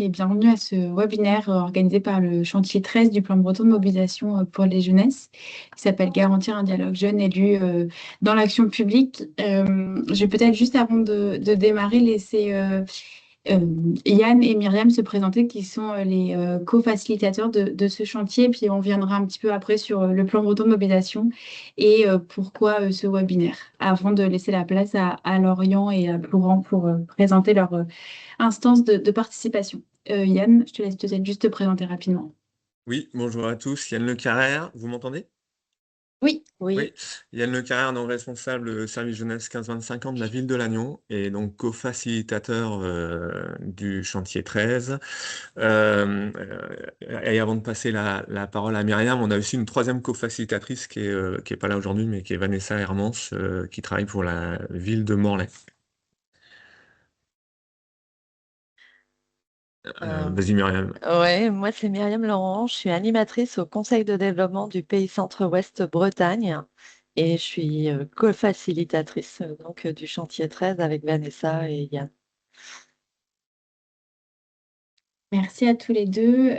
et bienvenue à ce webinaire organisé par le chantier 13 du plan breton de mobilisation pour les jeunesses, qui s'appelle Garantir un dialogue jeune élu dans l'action publique. Je vais peut-être juste avant de démarrer laisser euh, Yann et Myriam se présenter, qui sont les co-facilitateurs de ce chantier, puis on viendra un petit peu après sur le plan breton de mobilisation et pourquoi ce webinaire, avant de laisser la place à Lorient et à Florent pour présenter leur instance de participation. Yann, je te laisse peut-être juste te présenter rapidement. Oui, bonjour à tous, Yann Le Carrère, vous m'entendez? Oui, Oui, oui. Yann Le Carrère, donc responsable service jeunesse 15-25 ans de la ville de Lannion et donc co-facilitateur du chantier 13. Et avant de passer la parole à Myriam, on a aussi une troisième co-facilitatrice qui est pas là aujourd'hui, mais qui est Vanessa Hermance, qui travaille pour la ville de Morlaix. Euh, Vas-y Myriam. ouais, moi c'est Myriam Laurent, je suis animatrice au Conseil de développement du Pays Centre-Ouest Bretagne et je suis co-facilitatrice du chantier 13 avec Vanessa et Yann. Merci à tous les deux.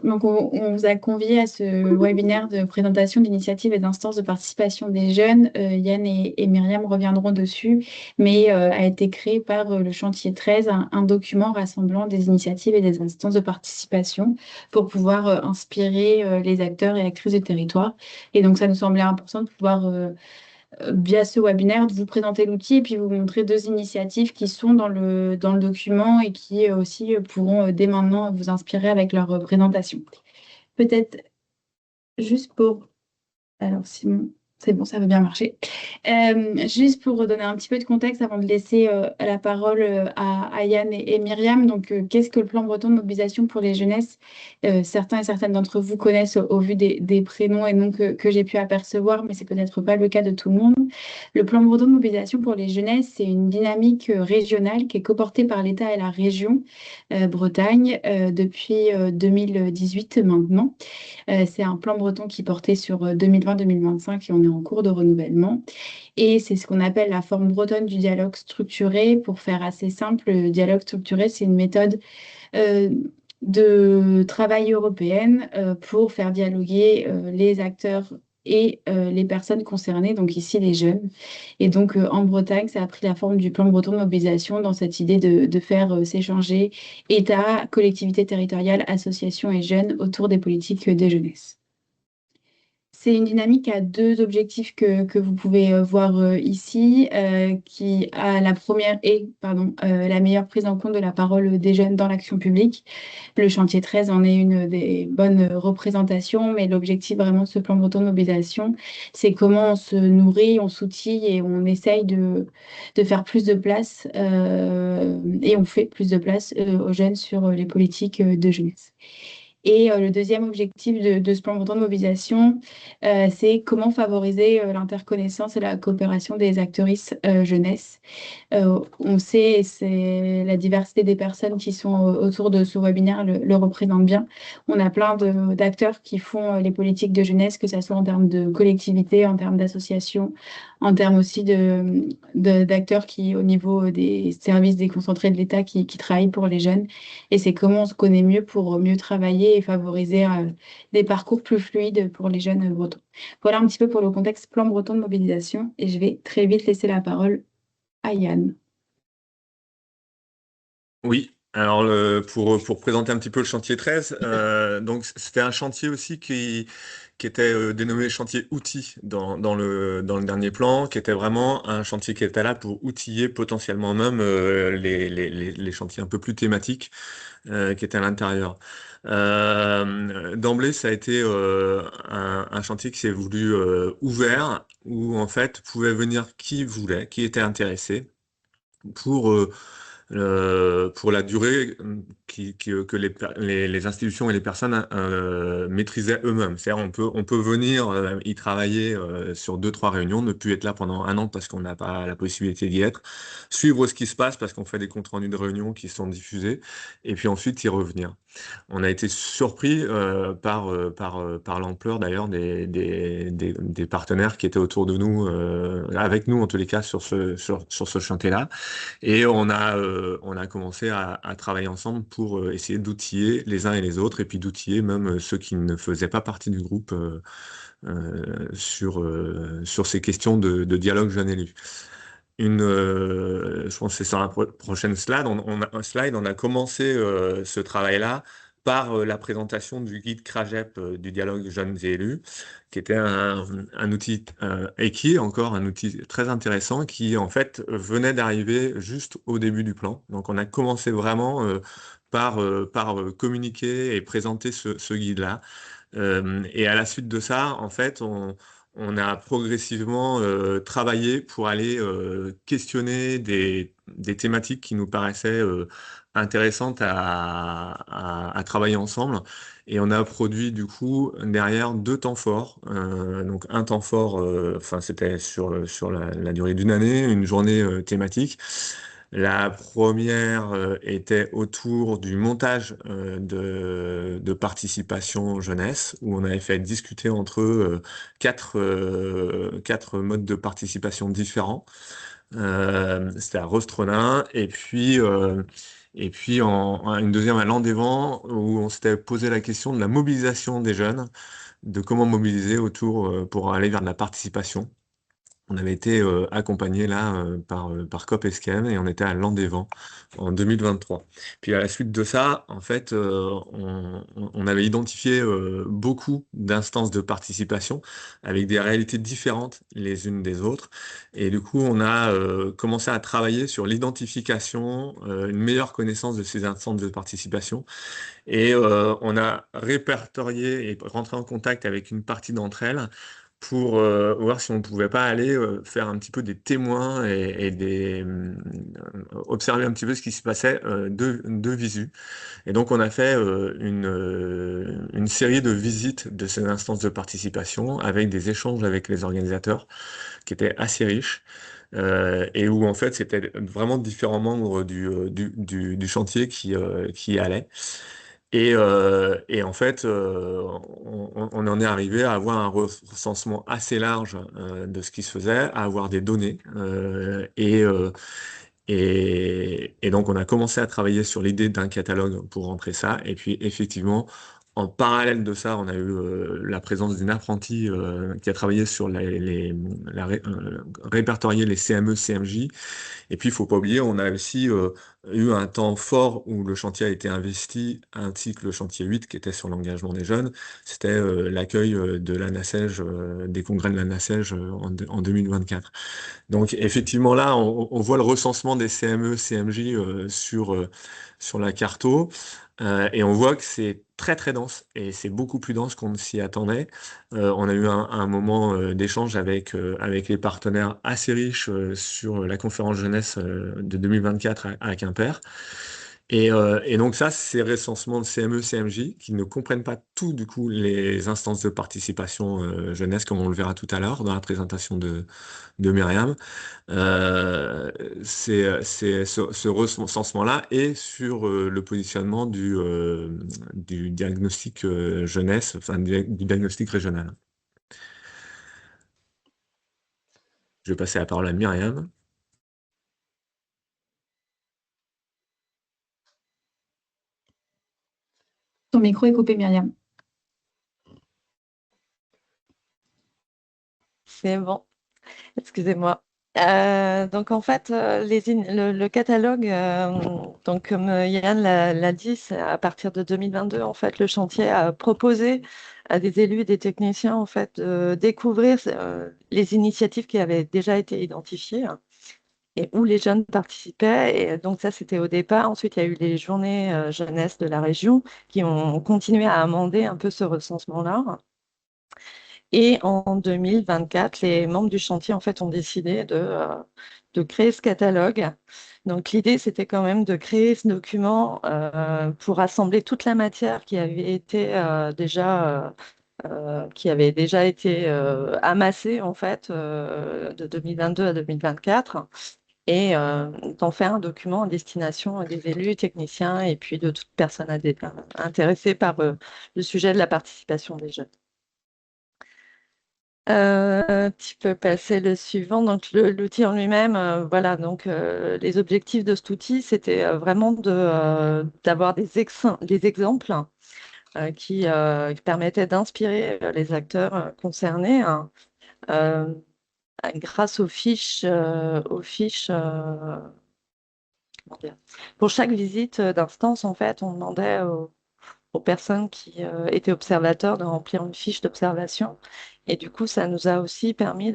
Donc, on vous a convié à ce webinaire de présentation d'initiatives et d'instances de participation des jeunes. Yann et Myriam reviendront dessus, mais a été créé par le chantier 13, un document rassemblant des initiatives et des instances de participation pour pouvoir inspirer les acteurs et actrices du territoire. Et donc, ça nous semblait important de pouvoir via ce webinaire, de vous présenter l'outil et puis vous montrer deux initiatives qui sont dans le document et qui aussi pourront dès maintenant vous inspirer avec leur présentation. Peut-être juste pour... Alors, Simon, c'est bon, ça va bien marcher. Juste pour redonner un petit peu de contexte avant de laisser la parole à Yann et Myriam. Donc, qu'est-ce que le plan breton de mobilisation pour les jeunesses? Certains et certaines d'entre vous connaissent au vu des prénoms et noms que j'ai pu apercevoir, mais c'est peut-être pas le cas de tout le monde. Le plan breton de mobilisation pour les jeunesses, c'est une dynamique régionale qui est coportée par l'État et la région Bretagne depuis 2018 maintenant. C'est un plan breton qui portait sur 2020-2025 et on est en cours de renouvellement. Et c'est ce qu'on appelle la forme bretonne du dialogue structuré. Pour faire assez simple, le dialogue structuré, c'est une méthode euh, de travail européenne pour faire dialoguer les acteurs et les personnes concernées, donc ici les jeunes. Et donc en Bretagne, ça a pris la forme du plan breton de mobilisation dans cette idée de faire s'échanger État, collectivités territoriales, associations et jeunes autour des politiques de jeunesse. C'est une dynamique à deux objectifs que vous pouvez voir ici, qui a la première est la meilleure prise en compte de la parole des jeunes dans l'action publique. Le chantier 13 en est une des bonnes représentations, mais l'objectif vraiment de ce plan breton de mobilisation, c'est comment on se nourrit, on s'outille et on essaye de faire plus de place et on fait plus de place aux jeunes sur les politiques de jeunesse. Et le deuxième objectif de ce plan breton de mobilisation, c'est comment favoriser l'interconnaissance et la coopération des actrices jeunesse. On sait, c'est la diversité des personnes qui sont autour de ce webinaire le représente bien. On a plein d'acteurs qui font les politiques de jeunesse, que ce soit en termes de collectivité, en termes d'associations, en termes aussi d'acteurs qui, au niveau des services déconcentrés de l'État, qui travaillent pour les jeunes. Et c'est comment on se connaît mieux pour mieux travailler et favoriser des parcours plus fluides pour les jeunes bretons. Voilà un petit peu pour le contexte plan breton de mobilisation. Et je vais très vite laisser la parole à Yann. Oui, alors pour présenter un petit peu le chantier 13, donc c'était un chantier aussi qui était dénommé chantier outils dans le dernier plan, qui était vraiment un chantier qui était là pour outiller potentiellement même les chantiers un peu plus thématiques qui étaient à l'intérieur. D'emblée, ça a été un chantier qui s'est voulu ouvert, où en fait pouvait venir qui voulait, qui était intéressé pour pour la durée que les institutions et les personnes maîtrisaient eux-mêmes. C'est-à-dire on peut venir y travailler sur deux, trois réunions, ne plus être là pendant un an parce qu'on n'a pas la possibilité d'y être, suivre ce qui se passe parce qu'on fait des comptes rendus de réunions qui sont diffusés, et puis ensuite y revenir. On a été surpris par l'ampleur d'ailleurs des partenaires qui étaient autour de nous, avec nous en tous les cas sur ce chantier-là. Et on a on a commencé à travailler ensemble pour essayer d'outiller les uns et les autres, et puis d'outiller même ceux qui ne faisaient pas partie du groupe sur ces questions de dialogue jeune élu. Je pense que c'est sur la prochaine slide. On a commencé ce travail-là par la présentation du guide CRAGEP du dialogue jeunes et élus, qui était un outil et qui est encore un outil très intéressant qui en fait venait d'arriver juste au début du plan. Donc on a commencé vraiment par communiquer et présenter ce guide-là. Et à la suite de ça, en fait, on a progressivement travaillé pour aller questionner des thématiques qui nous paraissaient intéressantes à travailler ensemble. Et on a produit du coup derrière deux temps forts. Donc un temps fort, enfin c'était sur la durée d'une année, une journée thématique. La première était autour du montage de participation jeunesse, où on avait fait discuter entre eux quatre modes de participation différents. C'était à Rostronin, et puis une deuxième à Landévent, où on s'était posé la question de la mobilisation des jeunes, de comment mobiliser autour pour aller vers de la participation. On avait été accompagné là par COP Escem et on était à Landévent en 2023. Puis à la suite de ça, en fait, on avait identifié beaucoup d'instances de participation avec des réalités différentes les unes des autres. Et du coup, on a commencé à travailler sur l'identification, une meilleure connaissance de ces instances de participation. Et on a répertorié et rentré en contact avec une partie d'entre elles pour voir si on ne pouvait pas aller faire un petit peu des témoins observer un petit peu ce qui se passait de visu. Et donc on a fait une série de visites de ces instances de participation avec des échanges avec les organisateurs qui étaient assez riches. Et où en fait c'était vraiment différents membres du chantier qui y allaient. Et en fait, on en est arrivé à avoir un recensement assez large de ce qui se faisait, à avoir des données. Et donc, on a commencé à travailler sur l'idée d'un catalogue pour rentrer ça. Et puis, effectivement, en parallèle de ça, on a eu la présence d'une apprentie qui a travaillé sur répertorier les CME, CMJ. Et puis, il faut pas oublier, on a aussi eu un temps fort où le chantier a été investi, ainsi que le chantier 8 qui était sur l'engagement des jeunes. C'était l'accueil de la NACEJ, des congrès de la NACEJ en 2024. Donc, effectivement, là, on voit le recensement des CME, CMJ sur la carto. Et on voit que c'est très très dense et c'est beaucoup plus dense qu'on ne s'y attendait. On a eu un moment d'échange avec les partenaires assez riches sur la conférence jeunesse de 2024 à Quimper. Et donc ça, ces recensements de CME, CMJ qui ne comprennent pas tout du coup les instances de participation jeunesse, comme on le verra tout à l'heure dans la présentation de Myriam. C'est ce recensement-là et sur le positionnement du diagnostic jeunesse, enfin du diagnostic régional. Je vais passer la parole à Myriam. Ton micro est coupé, Myriam. C'est bon, excusez-moi. Donc en fait, le catalogue, donc comme Yann l'a dit, c'est à partir de 2022, en fait, le chantier a proposé à des élus et des techniciens en fait de découvrir les initiatives qui avaient déjà été identifiées et où les jeunes participaient. Et donc ça, c'était au départ. Ensuite, il y a eu les journées jeunesse de la région qui ont continué à amender un peu ce recensement-là. Et en 2024, les membres du chantier en fait ont décidé de créer ce catalogue. Donc l'idée, c'était quand même de créer ce document pour rassembler toute la matière qui avait été qui avait déjà été amassée en fait de 2022 à 2024 et d'en faire un document à destination des élus, techniciens et puis de toute personne intéressée par le sujet de la participation des jeunes. Tu peux passer le suivant. Donc, l'outil en lui-même, voilà. Donc, les objectifs de cet outil, c'était vraiment d'avoir des exemples qui permettaient d'inspirer les acteurs concernés, hein, euh, grâce aux fiches. Comment dire. Pour chaque visite d'instance, en fait, on demandait aux personnes qui étaient observateurs de remplir une fiche d'observation. Et du coup, ça nous a aussi permis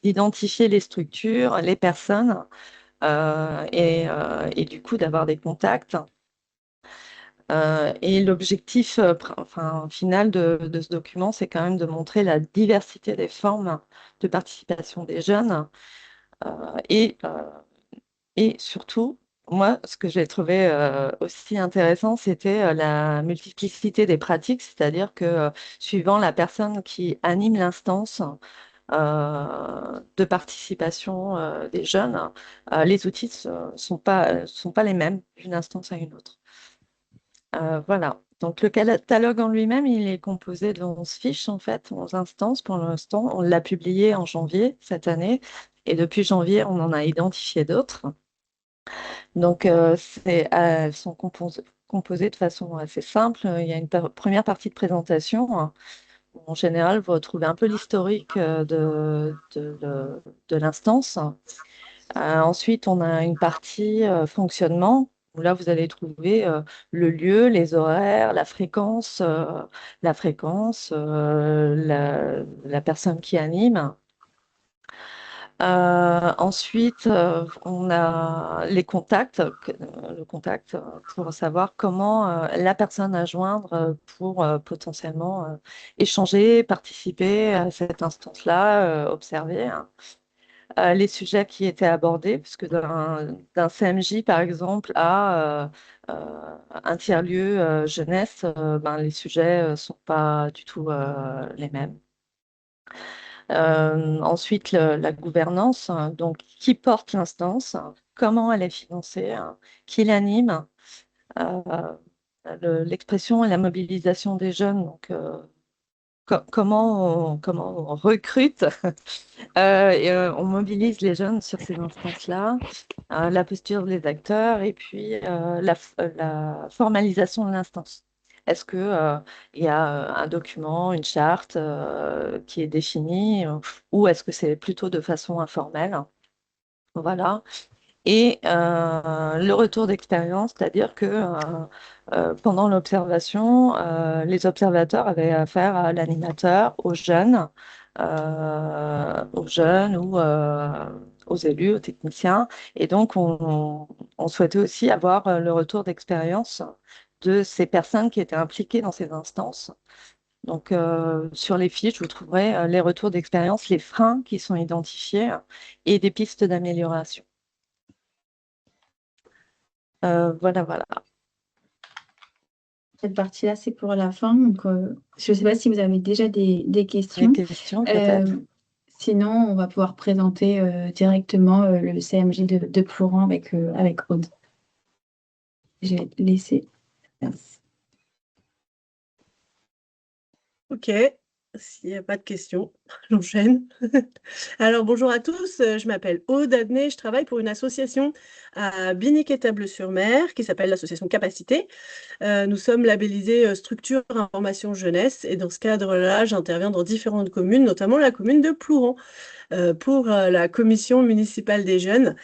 d'identifier les structures, les personnes, et du coup d'avoir des contacts. Et l'objectif final de ce document, c'est quand même de montrer la diversité des formes de participation des jeunes, euh, et et surtout, moi, ce que j'ai trouvé aussi intéressant, c'était la multiplicité des pratiques, c'est-à-dire que suivant la personne qui anime l'instance de participation des jeunes, les outils sont pas les mêmes d'une instance à une autre. Voilà. Donc le catalogue en lui-même, il est composé de 11 fiches, en fait, 11 instances pour l'instant. On l'a publié en janvier cette année, et depuis janvier, on en a identifié d'autres. Donc, elles sont composées de façon assez simple. Il y a une première partie de présentation, hein, où en général, vous retrouvez un peu l'historique de l'instance. Ensuite, on a une partie fonctionnement, où là, vous allez trouver le lieu, les horaires, la personne qui anime. Ensuite, on a les contacts, le contact pour savoir comment la personne à joindre pour potentiellement échanger, participer à cette instance-là, observer, hein. Les sujets qui étaient abordés, puisque d'un CMJ, par exemple, à un tiers-lieu jeunesse, ben, les sujets ne sont pas du tout les mêmes. Ensuite, la gouvernance, hein, donc qui porte l'instance, comment elle est financée, hein, qui l'anime, euh, l'expression et la mobilisation des jeunes, donc comment on recrute et on mobilise les jeunes sur ces instances-là, la posture des acteurs et puis la formalisation de l'instance. Est-ce que, il y a un document, une charte qui est définie, ou est-ce que c'est plutôt de façon informelle? Voilà. Et le retour d'expérience, c'est-à-dire que pendant l'observation, les observateurs avaient affaire à l'animateur, aux jeunes ou aux élus, aux techniciens. Et donc, on souhaitait aussi avoir le retour d'expérience de ces personnes qui étaient impliquées dans ces instances. Donc, sur les fiches, vous trouverez les retours d'expérience, les freins qui sont identifiés et des pistes d'amélioration. Voilà, voilà. Cette partie-là, c'est pour la fin. Donc, je ne sais pas si vous avez déjà des Des questions. questions, peut-être? Sinon, on va pouvoir présenter directement le CMJ de Florent avec Aude. Je vais te laisser. Merci. Ok, s'il n'y a pas de questions, j'enchaîne. Alors, bonjour à tous, je m'appelle Aude Adnet, je travaille pour une association à Binic-et-Table-sur-Mer qui s'appelle l'association Capacité. Nous sommes labellisés structure information jeunesse et dans ce cadre-là, j'interviens dans différentes communes, notamment la commune de Plouran, pour la commission municipale des jeunes.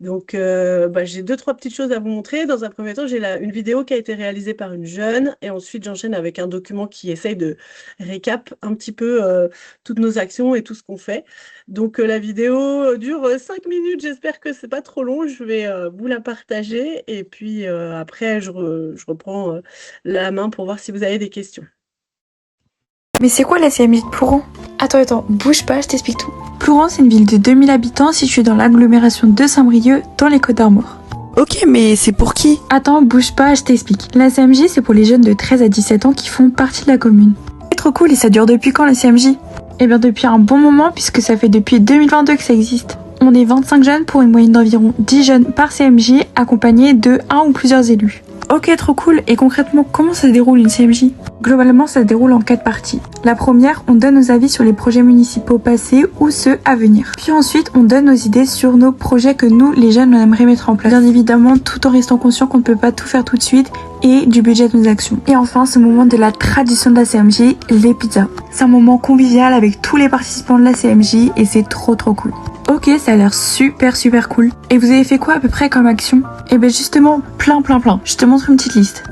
Donc, j'ai 2-3 petites choses à vous montrer. Dans un premier temps, j'ai une vidéo qui a été réalisée par une jeune et ensuite j'enchaîne avec un document qui essaye de récap un petit peu toutes nos actions et tout ce qu'on fait. Donc, la vidéo dure 5 minutes. J'espère que c'est pas trop long. Je vais vous la partager et puis après, je reprends la main pour voir si vous avez des questions. Mais c'est quoi la CMJ de Plouran? Attends, bouge pas, je t'explique tout. Plouran, c'est une ville de 2000 habitants située dans l'agglomération de Saint-Brieuc, dans les Côtes-d'Armor. Ok, mais c'est pour qui? Attends, bouge pas, je t'explique. La CMJ, c'est pour les jeunes de 13 à 17 ans qui font partie de la commune. C'est trop cool, et ça dure depuis quand la CMJ? Eh bien depuis un bon moment, puisque ça fait depuis 2022 que ça existe. On est 25 jeunes pour une moyenne d'environ 10 jeunes par CMJ, accompagnés de un ou plusieurs élus. Ok, trop cool. Et concrètement, comment ça se déroule une CMJ? Globalement, ça se déroule en 4 parties. La première, on donne nos avis sur les projets municipaux passés ou ceux à venir. Puis ensuite, on donne nos idées sur nos projets que nous, les jeunes, on aimerait mettre en place. Bien évidemment, tout en restant conscient qu'on ne peut pas tout faire tout de suite et du budget de nos actions. Et enfin, ce moment de la tradition de la CMJ, les pizzas. C'est un moment convivial avec tous les participants de la CMJ et c'est trop cool. Ok, ça a l'air super cool. Et vous avez fait quoi à peu près comme action? Eh ben justement, plein. Je te montre une petite liste.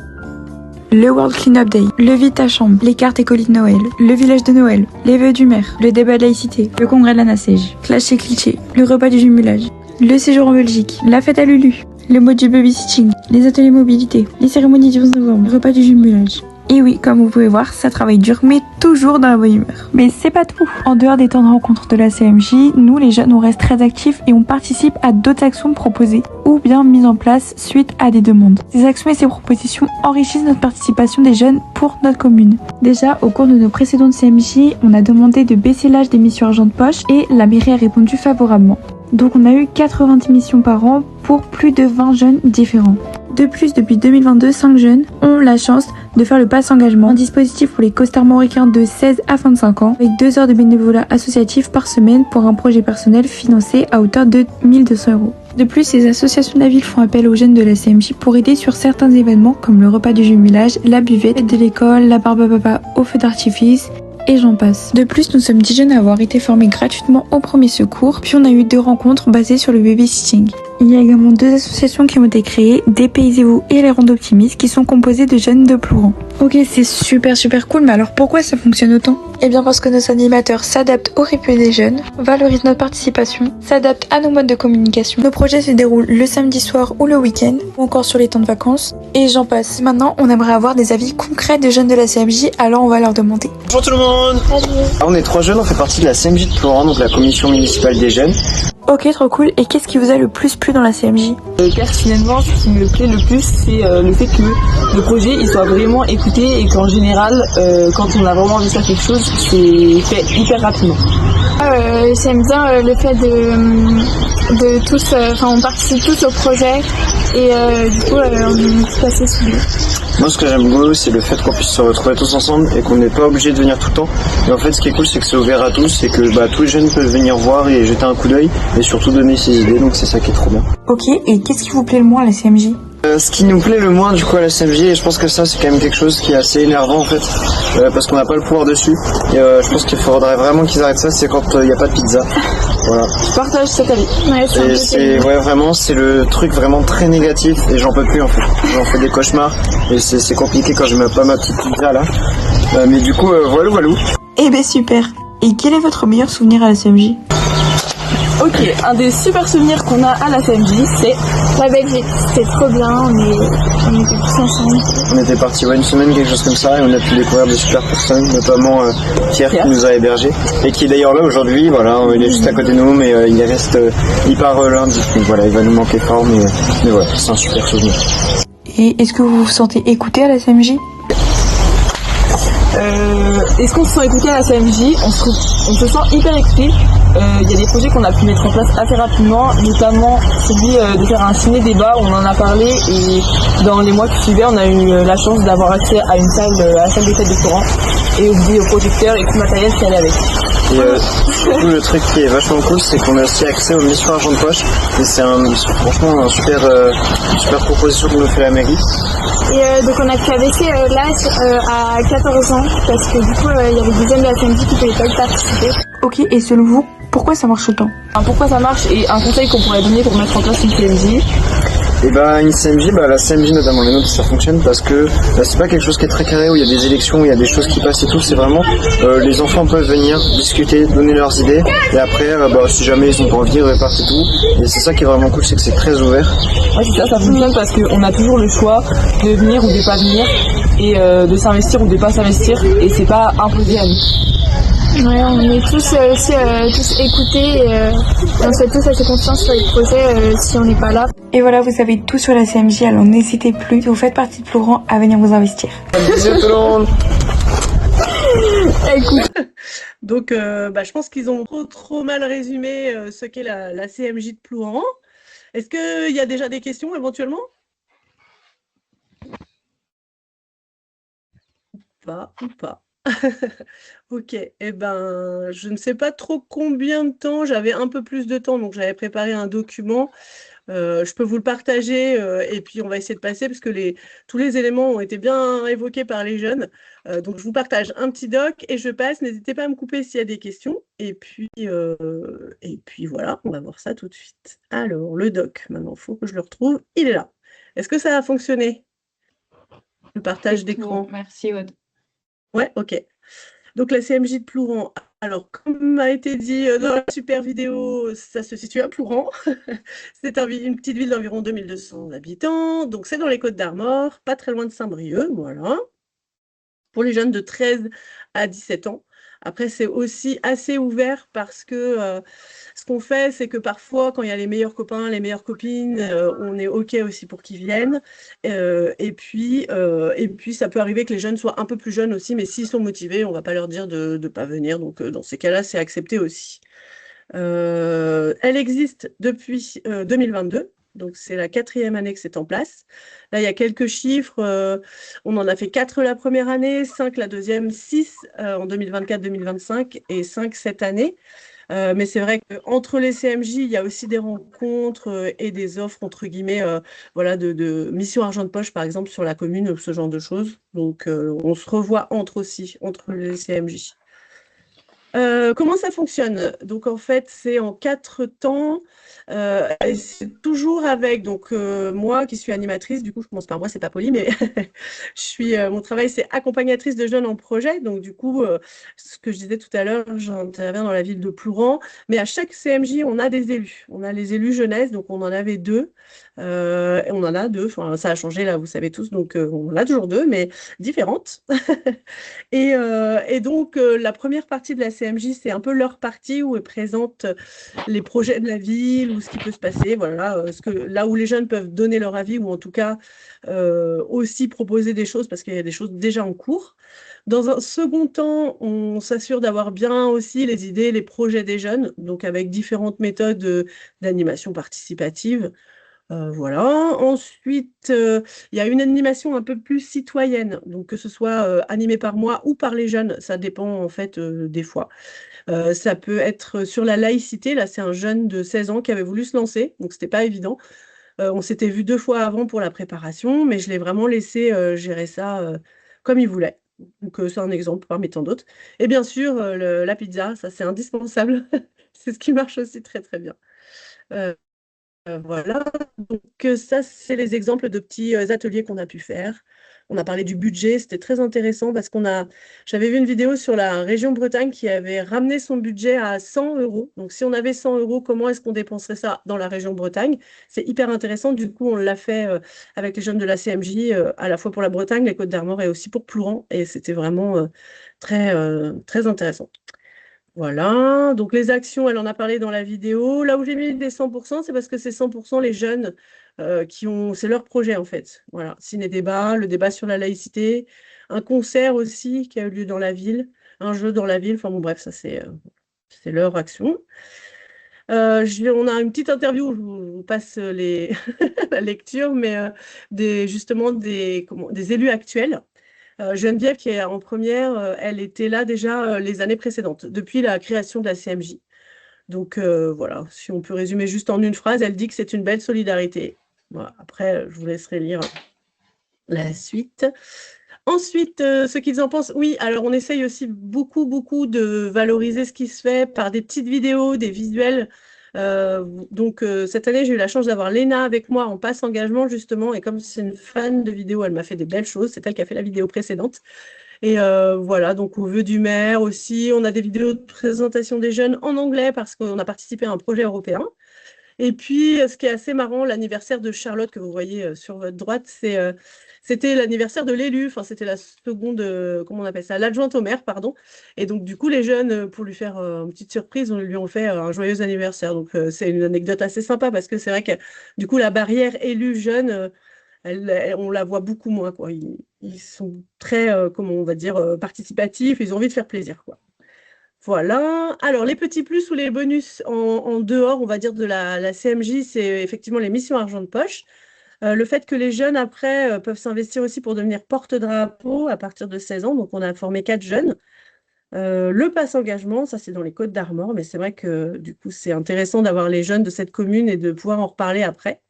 Le World Cleanup Day, le vide ta chambre, les cartes et colis de Noël, le village de Noël, les vœux du maire, le débat de laïcité, le congrès de la NACEJ, Clash et Cliché, le repas du jumelage, le séjour en Belgique, la fête à Lulu, le mot du babysitting, les ateliers mobilité, les cérémonies du 11 novembre, le repas du jumelage. Et oui, comme vous pouvez voir, ça travaille dur, mais toujours dans la bonne humeur. Mais c'est pas tout. En dehors des temps de rencontre de la CMJ, nous les jeunes, on reste très actifs et on participe à d'autres actions proposées ou bien mises en place suite à des demandes. Ces actions et ces propositions enrichissent notre participation des jeunes pour notre commune. Déjà, au cours de nos précédentes CMJ, on a demandé de baisser l'âge des missions argent de poche et la mairie a répondu favorablement. Donc on a eu 90 missions par an pour plus de 20 jeunes différents. De plus, depuis 2022, 5 jeunes ont la chance de faire le pass engagement, un dispositif pour les costards mauricains de 16 à 25 ans, avec 2 heures de bénévolat associatif par semaine pour un projet personnel financé à hauteur de 1200 €. De plus, les associations de la ville font appel aux jeunes de la CMJ pour aider sur certains événements comme le repas du jumelage, la buvette, l'aide de l'école, la barbe à papa au feu d'artifice, et j'en passe. De plus, nous sommes 10 jeunes à avoir été formés gratuitement au premier secours, puis on a eu 2 rencontres basées sur le babysitting. Il y a également 2 associations qui ont été créées, Dépaysez-vous et les Rondes Optimistes, qui sont composées de jeunes de Plouran. Ok, c'est super cool, mais alors pourquoi ça fonctionne autant? Eh bien parce que nos animateurs s'adaptent au rythme des jeunes, valorisent notre participation, s'adaptent à nos modes de communication. Nos projets se déroulent le samedi soir ou le week-end, ou encore sur les temps de vacances, et j'en passe. Maintenant, on aimerait avoir des avis concrets de jeunes de la CMJ, alors on va leur demander. Bonjour tout le monde. On est 3 jeunes, on fait partie de la CMJ de Plouran, donc la commission municipale des jeunes. Ok, trop cool. Et qu'est-ce qui vous a le plus plu dans la CMJ? Personnellement, ce qui me plaît le plus, c'est le fait que le projet il soit vraiment écouté et qu'en général, quand on a vraiment envie de faire quelque chose, c'est fait hyper rapidement. J'aime bien le fait de tous, on participe tous au projet et du coup, on est tout assez soudés. Moi, ce que j'aime beaucoup, c'est le fait qu'on puisse se retrouver tous ensemble et qu'on n'est pas obligé de venir tout le temps. Et en fait, ce qui est cool, c'est que c'est ouvert à tous et que tous les jeunes peuvent venir voir et jeter un coup d'œil et surtout donner ses idées. Donc c'est ça qui est trop bien. Ok, et qu'est-ce qui vous plaît le moins à la CMJ? Ce qui nous plaît le moins du coup à la CMJ, et je pense que ça c'est quand même quelque chose qui est assez énervant en fait, parce qu'on n'a pas le pouvoir dessus. Et je pense qu'il faudrait vraiment qu'ils arrêtent ça, c'est quand il n'y a pas de pizza. Voilà. Je partage cet avis. Et c'est vraiment c'est le truc vraiment très négatif et j'en peux plus en fait. J'en fais des cauchemars et c'est compliqué quand je mets pas ma petite pizza là. Mais du coup voilà. Eh ben super. Et quel est votre meilleur souvenir à la CMJ? Ok, un des super souvenirs qu'on a à la CMJ, c'est La Belgique, c'était trop bien, on était tous ensemble. On était partis une semaine, quelque chose comme ça, et on a pu découvrir des super personnes, notamment Pierre qui nous a hébergés, et qui est d'ailleurs là aujourd'hui, voilà, il est juste à côté de nous, mais il part lundi, donc voilà, il va nous manquer fort, mais voilà, c'est un super souvenir. Et est-ce que vous vous sentez écouté à la CMJ? Est-ce qu'on se sent écouté à la CMJ? On se sent hyper écouté. Il y a des projets qu'on a pu mettre en place assez rapidement, notamment celui de faire un ciné-débat, on en a parlé et dans les mois qui suivaient, on a eu la chance d'avoir accès à une salle, à la salle des fêtes de Florent et aux vidéoprojecteurs et tout le matériel qui allait avec. Et surtout le truc qui est vachement cool, c'est qu'on a aussi accès aux missions argent de poche et c'est franchement une super proposition que nous fait la mairie. Et donc on a pu abaisser l'âge à 14 ans parce que du coup il y avait des jeunes de la CMJ qui ne pouvaient pas y participer. Ok, et selon vous, pourquoi ça marche autant? Pourquoi ça marche et un conseil qu'on pourrait donner pour mettre en place une CMJ? Et une CMJ, la CMJ notamment les nôtres, ça fonctionne parce que c'est pas quelque chose qui est très carré où il y a des élections, où il y a des choses qui passent et tout, c'est vraiment les enfants peuvent venir discuter, donner leurs idées et après si jamais ils ont pas envie, ils repartent et tout. Et c'est ça qui est vraiment cool, c'est que c'est très ouvert. Ouais, c'est ça fonctionne parce qu'on a toujours le choix de venir ou de pas venir et de s'investir ou de pas s'investir et c'est pas imposé à nous. Ouais, on est tous écoutés et on se fait tous assez confiance sur les projets si on n'est pas là. Et voilà, vous savez tout sur la CMJ, alors n'hésitez plus, si vous faites partie de Florent, à venir vous investir. Bisous tout le monde. Donc, je pense qu'ils ont trop mal résumé ce qu'est la CMJ de Plouran. Est-ce qu'il y a déjà des questions éventuellement? pas, ou pas. Ok, eh ben, je ne sais pas trop combien de temps, j'avais un peu plus de temps, donc j'avais préparé un document. Je peux vous le partager et puis on va essayer de passer parce que tous les éléments ont été bien évoqués par les jeunes. Donc je vous partage un petit doc et je passe. N'hésitez pas à me couper s'il y a des questions. Et puis voilà, on va voir ça tout de suite. Alors, le doc, maintenant, il faut que je le retrouve. Il est là. Est-ce que ça a fonctionné? Le partage C'est tout d'écran. bon. Merci, Aude. Ouais, ok. Donc la CMJ de Plouran. Alors, comme a été dit dans la super vidéo, ça se situe à Plouran. C'est une petite ville d'environ 2200 habitants. Donc, c'est dans les Côtes-d'Armor, pas très loin de Saint-Brieuc. Voilà. Pour les jeunes de 13 à 17 ans. Après, c'est aussi assez ouvert parce que ce qu'on fait, c'est que parfois, quand il y a les meilleurs copains, les meilleures copines, on est OK aussi pour qu'ils viennent. Et puis, ça peut arriver que les jeunes soient un peu plus jeunes aussi, mais s'ils sont motivés, on ne va pas leur dire de ne pas venir. Donc, dans ces cas-là, c'est accepté aussi. Elle existe depuis 2022. Donc, c'est la 4e année que c'est en place. Là, il y a quelques chiffres. On en a fait 4 la première année, 5 la deuxième, 6 en 2024-2025 et 5 cette année. Mais c'est vrai qu'entre les CMJ, il y a aussi des rencontres et des offres, entre guillemets, voilà, de mission argent de poche, par exemple, sur la commune, ce genre de choses. Donc, on se revoit entre les CMJ. Comment ça fonctionne? Donc, en fait, c'est en 4 temps. Et c'est toujours avec moi qui suis animatrice. Du coup, je commence par moi, c'est pas poli, mais mon travail, c'est accompagnatrice de jeunes en projet. Donc, du coup, ce que je disais tout à l'heure, j'interviens dans la ville de Plouran. Mais à chaque CMJ, on a des élus. On a les élus jeunesse, donc on en avait 2. Et on en a 2. Enfin, ça a changé, là, vous savez tous. Donc, on en a toujours 2, mais différentes. Et donc, la première partie de la CMJ, c'est un peu leur partie où ils présentent les projets de la ville ou ce qui peut se passer, voilà, là où les jeunes peuvent donner leur avis ou en tout cas aussi proposer des choses parce qu'il y a des choses déjà en cours. Dans un second temps, on s'assure d'avoir bien aussi les idées, les projets des jeunes, donc avec différentes méthodes d'animation participative. Voilà. Ensuite, il y a une animation un peu plus citoyenne, donc que ce soit animé par moi ou par les jeunes, ça dépend en fait des fois. Ça peut être sur la laïcité, là c'est un jeune de 16 ans qui avait voulu se lancer, donc c'était pas évident. On s'était vu 2 fois avant pour la préparation, mais je l'ai vraiment laissé gérer ça comme il voulait. Donc c'est un exemple parmi tant d'autres. Et bien sûr, la pizza, ça c'est indispensable. C'est ce qui marche aussi très très bien. Voilà, donc ça, c'est les exemples de petits ateliers qu'on a pu faire. On a parlé du budget, c'était très intéressant parce j'avais vu une vidéo sur la région Bretagne qui avait ramené son budget à 100 euros. Donc, si on avait 100 euros, comment est-ce qu'on dépenserait ça dans la région Bretagne? C'est hyper intéressant. Du coup, on l'a fait avec les jeunes de la CMJ, à la fois pour la Bretagne, les Côtes-d'Armor et aussi pour Plouran. Et c'était vraiment très, très intéressant. Voilà, donc les actions, elle en a parlé dans la vidéo. Là où j'ai mis des 100%, c'est parce que c'est 100% les jeunes c'est leur projet en fait. Voilà, ciné-débat, le débat sur la laïcité, un concert aussi qui a eu lieu dans la ville, un jeu dans la ville, enfin bon bref, ça c'est leur action. On a une petite interview où je vous passe la lecture, mais justement des élus actuels. Geneviève, qui est en première, elle était là déjà les années précédentes, depuis la création de la CMJ. Donc voilà, si on peut résumer juste en une phrase, elle dit que c'est une belle solidarité. Voilà, après, je vous laisserai lire la suite. Ensuite, ce qu'ils en pensent, oui, alors on essaye aussi beaucoup, beaucoup de valoriser ce qui se fait par des petites vidéos, des visuels. Donc cette année, j'ai eu la chance d'avoir Léna avec moi en passe engagement justement, et comme c'est une fan de vidéos, elle m'a fait des belles choses, c'est elle qui a fait la vidéo précédente. Et voilà, donc au vœu du maire aussi, on a des vidéos de présentation des jeunes en anglais parce qu'on a participé à un projet européen. Et puis, ce qui est assez marrant, l'anniversaire de Charlotte que vous voyez sur votre droite, c'était l'anniversaire de l'élu, enfin c'était la seconde, comment on appelle ça, l'adjointe au maire, pardon. Et donc du coup, les jeunes, pour lui faire une petite surprise, on lui ont fait un joyeux anniversaire. Donc c'est une anecdote assez sympa parce que c'est vrai que du coup, la barrière élu jeune, on la voit beaucoup moins, quoi. Ils sont très, comment on va dire, participatifs, ils ont envie de faire plaisir, quoi. Voilà. Alors, les petits plus ou les bonus en dehors, on va dire, de la CMJ, c'est effectivement les missions argent de poche. Le fait que les jeunes, après, peuvent s'investir aussi pour devenir porte-drapeau à partir de 16 ans. Donc, on a formé 4 jeunes. Le pass engagement, ça c'est dans les Côtes d'Armor, mais c'est vrai que du coup, c'est intéressant d'avoir les jeunes de cette commune et de pouvoir en reparler après.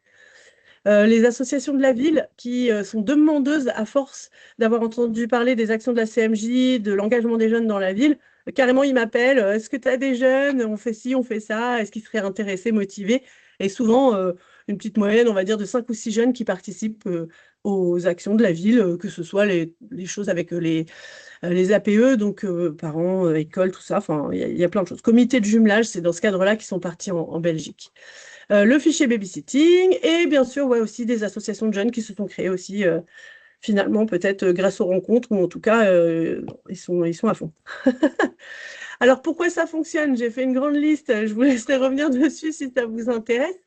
Les associations de la ville qui sont demandeuses à force d'avoir entendu parler des actions de la CMJ, de l'engagement des jeunes dans la ville. Carrément, ils m'appellent, est-ce que tu as des jeunes? On fait ci, on fait ça, est-ce qu'ils seraient intéressés, motivés? Et souvent, une petite moyenne, on va dire, de 5 ou 6 jeunes qui participent aux actions de la ville, que ce soit les choses avec les APE, donc parents, écoles, tout ça. Enfin, il y a plein de choses. Comité de jumelage, c'est dans ce cadre-là qu'ils sont partis en Belgique. Le fichier babysitting et bien sûr ouais, aussi des associations de jeunes qui se sont créées aussi finalement peut-être grâce aux rencontres ou en tout cas ils sont à fond. Alors pourquoi ça fonctionne? J'ai fait une grande liste, je vous laisserai revenir dessus si ça vous intéresse.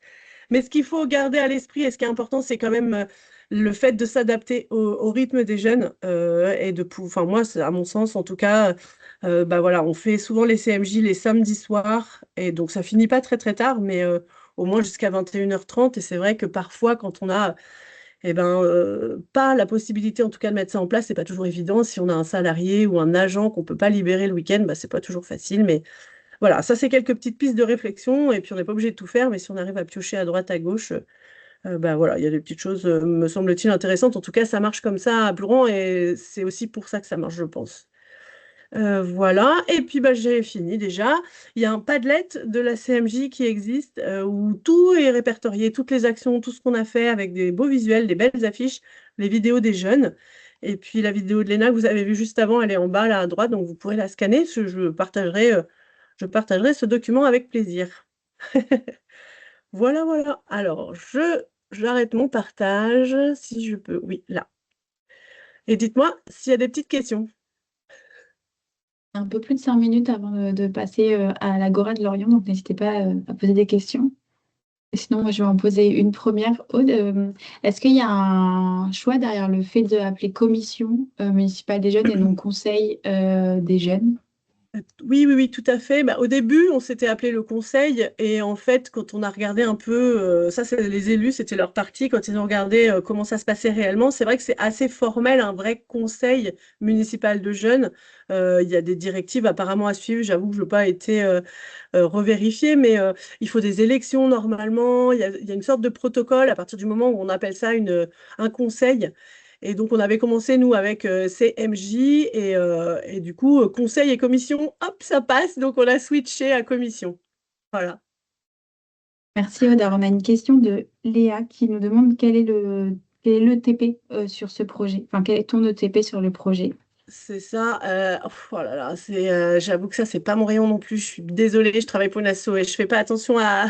Mais ce qu'il faut garder à l'esprit et ce qui est important, c'est quand même le fait de s'adapter au rythme des jeunes et enfin moi, à mon sens en tout cas, bah voilà, on fait souvent les CMJ les samedis soirs et donc ça finit pas très très tard, mais au moins jusqu'à 21h30. Et c'est vrai que parfois, quand on a pas la possibilité, en tout cas, de mettre ça en place, c'est pas toujours évident. Si on a un salarié ou un agent qu'on peut pas libérer le week-end, bah, c'est pas toujours facile. Mais voilà, ça, c'est quelques petites pistes de réflexion. Et puis, on n'est pas obligé de tout faire, mais si on arrive à piocher à droite, à gauche, bah voilà, il y a des petites choses, me semble-t-il, intéressantes. En tout cas, ça marche comme ça à Plouron et c'est aussi pour ça que ça marche, je pense. Voilà, et puis bah, j'ai fini déjà. Il y a un Padlet de la CMJ qui existe où tout est répertorié, toutes les actions, tout ce qu'on a fait avec des beaux visuels, des belles affiches, les vidéos des jeunes. Et puis la vidéo de Léna que vous avez vue juste avant, elle est en bas là à droite, donc vous pourrez la scanner. Je partagerai ce document avec plaisir. Voilà, voilà. Alors, j'arrête mon partage si je peux. Oui, là. Et dites-moi s'il y a des petites questions. Un peu plus de 5 minutes avant de passer à l'Agora de Lorient, donc n'hésitez pas à poser des questions. Et sinon, moi, je vais en poser une première. Aude, est-ce qu'il y a un choix derrière le fait d'appeler commission municipale des jeunes et non conseil des jeunes? Oui, oui, oui, tout à fait. Bah, au début, on s'était appelé le conseil et en fait, quand on a regardé un peu, ça, c'est les élus, c'était leur parti, quand ils ont regardé comment ça se passait réellement, c'est vrai que c'est assez formel, un vrai conseil municipal de jeunes. Il y a des directives apparemment à suivre, j'avoue que je n'ai pas été revérifier, mais il faut des élections normalement, il y a une sorte de protocole à partir du moment où on appelle ça un conseil. Et donc, on avait commencé, nous, avec CMJ et du coup, conseil et commission, hop, ça passe. Donc, on a switché à commission. Voilà. Merci Aude. Alors, on a une question de Léa qui nous demande quel est l'ETP sur ce projet. Enfin, quel est ton ETP sur le projet? C'est ça. Oh là là, j'avoue que ça, c'est pas mon rayon non plus. Je suis désolée, je travaille pour une asso et je fais pas attention à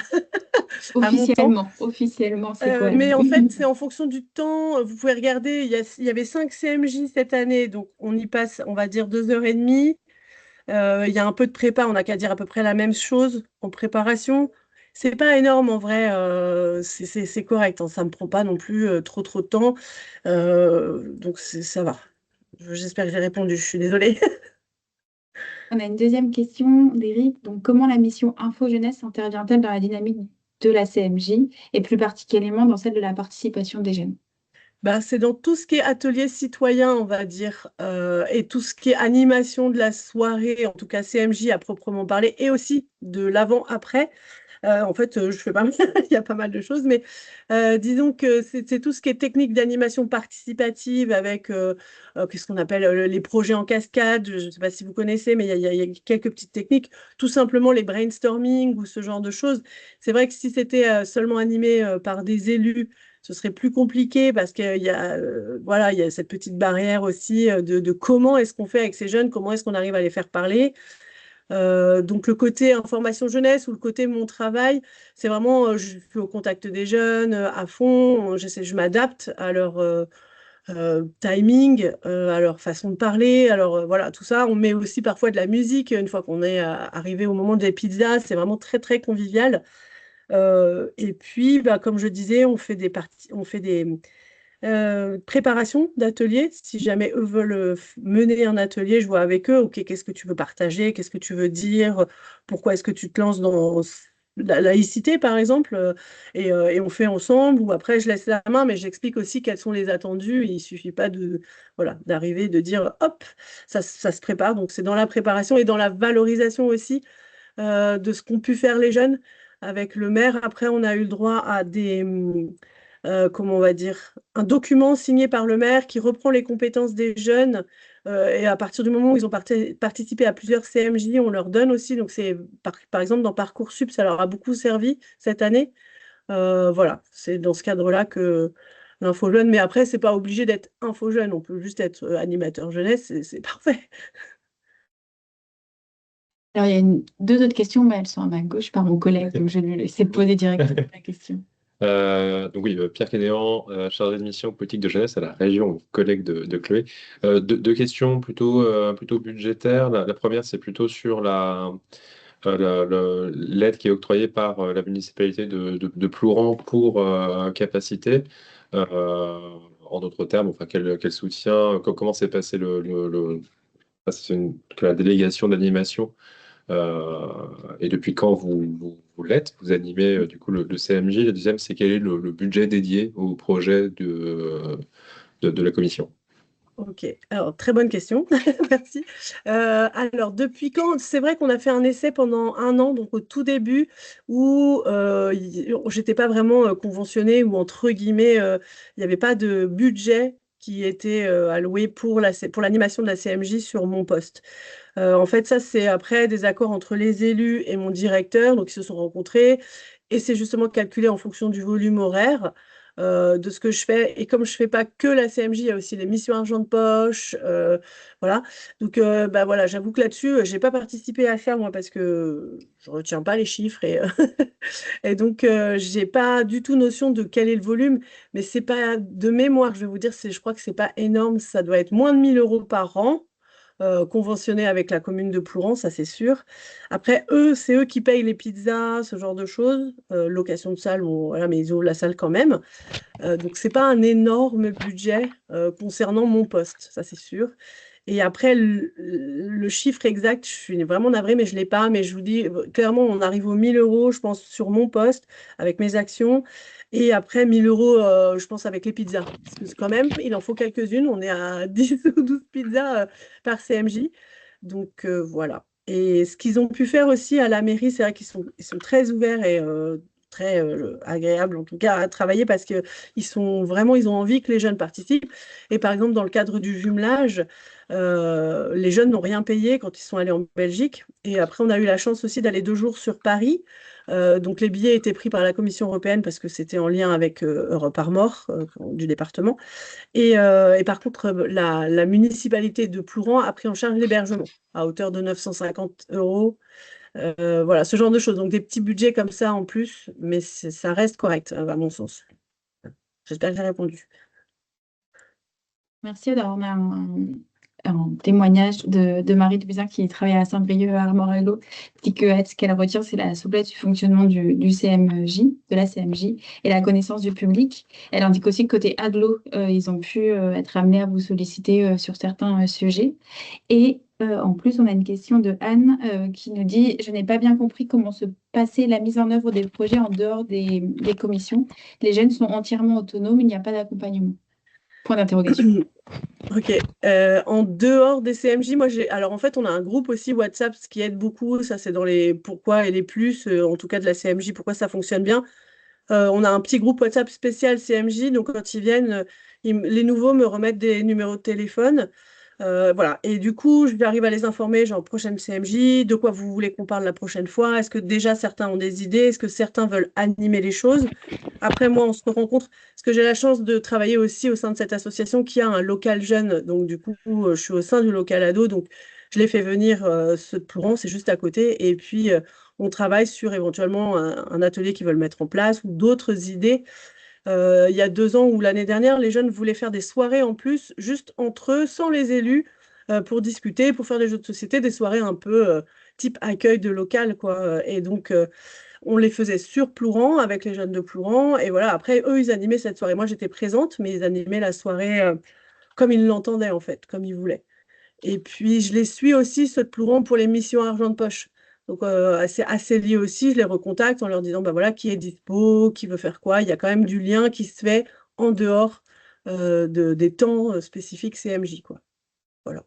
mon temps. Officiellement, c'est quoi? Mais en fait, c'est en fonction du temps. Vous pouvez regarder, il y avait 5 CMJ cette année, donc on y passe, on va dire, 2h30. Il y a un peu de prépa, on n'a qu'à dire à peu près la même chose en préparation. C'est pas énorme en vrai, c'est correct, hein, ça me prend pas non plus trop de temps. Donc ça va. J'espère que j'ai répondu, je suis désolée. On a une deuxième question d'Éric. Donc, comment la mission Info Jeunesse intervient-elle dans la dynamique de la CMJ et plus particulièrement dans celle de la participation des jeunes? Bah, c'est dans tout ce qui est atelier citoyen, on va dire, et tout ce qui est animation de la soirée, en tout cas CMJ à proprement parler, et aussi de l'avant-après. En fait, je fais pas mal, il y a pas mal de choses, mais disons que c'est tout ce qui est technique d'animation participative avec qu'est-ce qu'on appelle les projets en cascade. Je ne sais pas si vous connaissez, mais il y a quelques petites techniques. Tout simplement les brainstorming ou ce genre de choses. C'est vrai que si c'était seulement animé par des élus, ce serait plus compliqué parce qu'il y a, voilà, il y a cette petite barrière aussi de comment est-ce qu'on fait avec ces jeunes, comment est-ce qu'on arrive à les faire parler. Donc le côté information jeunesse ou le côté mon travail, c'est vraiment, je suis au contact des jeunes à fond, je m'adapte à leur timing, à leur façon de parler, alors voilà, tout ça. On met aussi parfois de la musique une fois qu'on est arrivé au moment des pizzas, c'est vraiment très très convivial. Et puis, bah, comme je disais, on fait des préparation d'atelier. Si jamais eux veulent mener un atelier, je vois avec eux, OK, qu'est-ce que tu veux partager, qu'est-ce que tu veux dire, pourquoi est-ce que tu te lances la laïcité, par exemple, et on fait ensemble, ou après je laisse la main, mais j'explique aussi quels sont les attendus. Il ne suffit pas voilà, d'arriver, de dire hop, ça se prépare. Donc c'est dans la préparation et dans la valorisation aussi de ce qu'ont pu faire les jeunes. Avec le maire, après, on a eu le droit à comment on va dire, un document signé par le maire qui reprend les compétences des jeunes. Et à partir du moment où ils ont participé à plusieurs CMJ, on leur donne aussi. Donc, c'est par exemple dans Parcoursup, ça leur a beaucoup servi cette année. Voilà, c'est dans ce cadre-là que l'info jeune. Mais après, c'est pas obligé d'être info jeune. On peut juste être animateur jeunesse, c'est parfait. Alors, il y a deux autres questions, mais elles sont à ma gauche par mon collègue, donc je vais lui laisser poser directement la question. Donc oui, Pierre Kénéan, chargé de mission politique de jeunesse à la région, collègue de Chloé. Deux questions plutôt budgétaires. La première, c'est plutôt sur l'aide qui est octroyée par la municipalité de Plouran pour capacité. En d'autres termes, enfin, quel soutien, comment s'est passé la délégation d'animation et depuis quand vous l'êtes, vous animez du coup le CMJ. La deuxième, c'est quel est le budget dédié au projet de la commission? Ok, alors très bonne question, merci. Alors depuis quand? C'est vrai qu'on a fait un essai pendant 1 an, donc au tout début, où j'étais pas vraiment conventionnée, ou entre guillemets, il n'y avait pas de budget qui était alloué pour l'animation de la CMJ sur mon poste. En fait, ça, c'est après des accords entre les élus et mon directeur, donc ils se sont rencontrés, et c'est justement calculé en fonction du volume horaire de ce que je fais. Et comme je fais pas que la CMJ, il y a aussi les missions argent de poche, voilà. Donc, bah voilà, j'avoue que là-dessus, j'ai pas participé à ça, moi, parce que je retiens pas les chiffres, et donc j'ai pas du tout notion de quel est le volume, mais c'est pas de mémoire, je vais vous dire, je crois que c'est pas énorme, ça doit être moins de 1 000 € par an. Conventionné avec la commune de Plouran, ça c'est sûr. Après, c'est eux qui payent les pizzas, ce genre de choses. Location de salle, bon, voilà, mais ils ouvrent la salle quand même. Donc, c'est pas un énorme budget concernant mon poste, ça c'est sûr. Et après, le chiffre exact, je suis vraiment navrée, mais je ne l'ai pas. Mais je vous dis, clairement, on arrive aux 1 000 €, je pense, sur mon poste, avec mes actions. Et après, 1 000 €, je pense, avec les pizzas. Parce que quand même, il en faut quelques-unes. On est à 10 ou 12 pizzas par CMJ. Donc, voilà. Et ce qu'ils ont pu faire aussi à la mairie, c'est vrai qu'ils sont très ouverts et très agréables, en tout cas, à travailler, parce qu'ils ils ont envie que les jeunes participent. Et par exemple, dans le cadre du jumelage, les jeunes n'ont rien payé quand ils sont allés en Belgique. Et après, on a eu la chance aussi d'aller 2 jours sur Paris. Donc, les billets étaient pris par la Commission européenne parce que c'était en lien avec Europe Armor du département. Et par contre, la municipalité de Plouran a pris en charge l'hébergement à hauteur de 950 €. Voilà, ce genre de choses. Donc, des petits budgets comme ça en plus, mais ça reste correct, à mon sens. J'espère que j'ai répondu. Merci d'avoir un témoignage de Marie Dubizin qui travaille à Saint-Brieuc à Armor-Haguelot. Ce qu'elle retient, c'est la souplesse du fonctionnement du CMJ, de la CMJ, et la connaissance du public. Elle indique aussi que côté Aglo, ils ont pu être amenés à vous solliciter sur certains sujets. Et en plus, on a une question de Anne qui nous dit: je n'ai pas bien compris comment se passait la mise en œuvre des projets en dehors des commissions. Les jeunes sont entièrement autonomes, il n'y a pas d'accompagnement. Point d'interrogation. Ok. En dehors des CMJ, alors en fait, on a un groupe aussi WhatsApp, ce qui aide beaucoup. Ça, c'est dans les pourquoi et les plus, en tout cas de la CMJ, pourquoi ça fonctionne bien. On a un petit groupe WhatsApp spécial CMJ, donc quand ils viennent, les nouveaux me remettent des numéros de téléphone. Voilà. Et du coup, j'arrive à les informer, genre prochaine CMJ, de quoi vous voulez qu'on parle la prochaine fois? Est-ce que déjà certains ont des idées? Est-ce que certains veulent animer les choses? Après, moi, on se rencontre, parce que j'ai la chance de travailler aussi au sein de cette association qui a un local jeune. Donc, du coup, je suis au sein du local ado. Donc, je les fais venir, ceux de Plouran, c'est juste à côté. Et puis, on travaille sur éventuellement un atelier qu'ils veulent mettre en place ou d'autres idées. Il y a 2 ans ou l'année dernière, les jeunes voulaient faire des soirées en plus, juste entre eux, sans les élus, pour discuter, pour faire des jeux de société, des soirées un peu type accueil de local, quoi. Et donc, on les faisait sur Plouran, avec les jeunes de Plouran. Et voilà, après, eux, ils animaient cette soirée. Moi, j'étais présente, mais ils animaient la soirée comme ils l'entendaient, en fait, comme ils voulaient. Et puis, je les suis aussi, ceux de Plouran, pour les missions argent de poche. Donc, c'est assez lié aussi, je les recontacte en leur disant, bah voilà, qui est dispo, qui veut faire quoi. Il y a quand même du lien qui se fait en dehors des temps spécifiques CMJ, quoi. Voilà.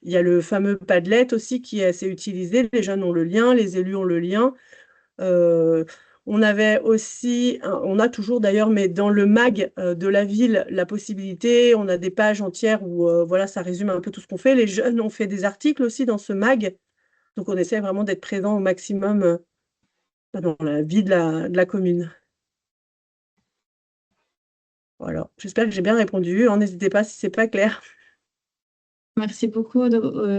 Il y a le fameux Padlet aussi qui est assez utilisé. Les jeunes ont le lien, les élus ont le lien. On avait aussi, on a toujours d'ailleurs, mais dans le mag de la ville, la possibilité, on a des pages entières où voilà, ça résume un peu tout ce qu'on fait. Les jeunes ont fait des articles aussi dans ce mag. Donc on essaie vraiment d'être présent au maximum dans la vie de la commune. Voilà, j'espère que j'ai bien répondu. N'hésitez pas si c'est pas clair. Merci beaucoup.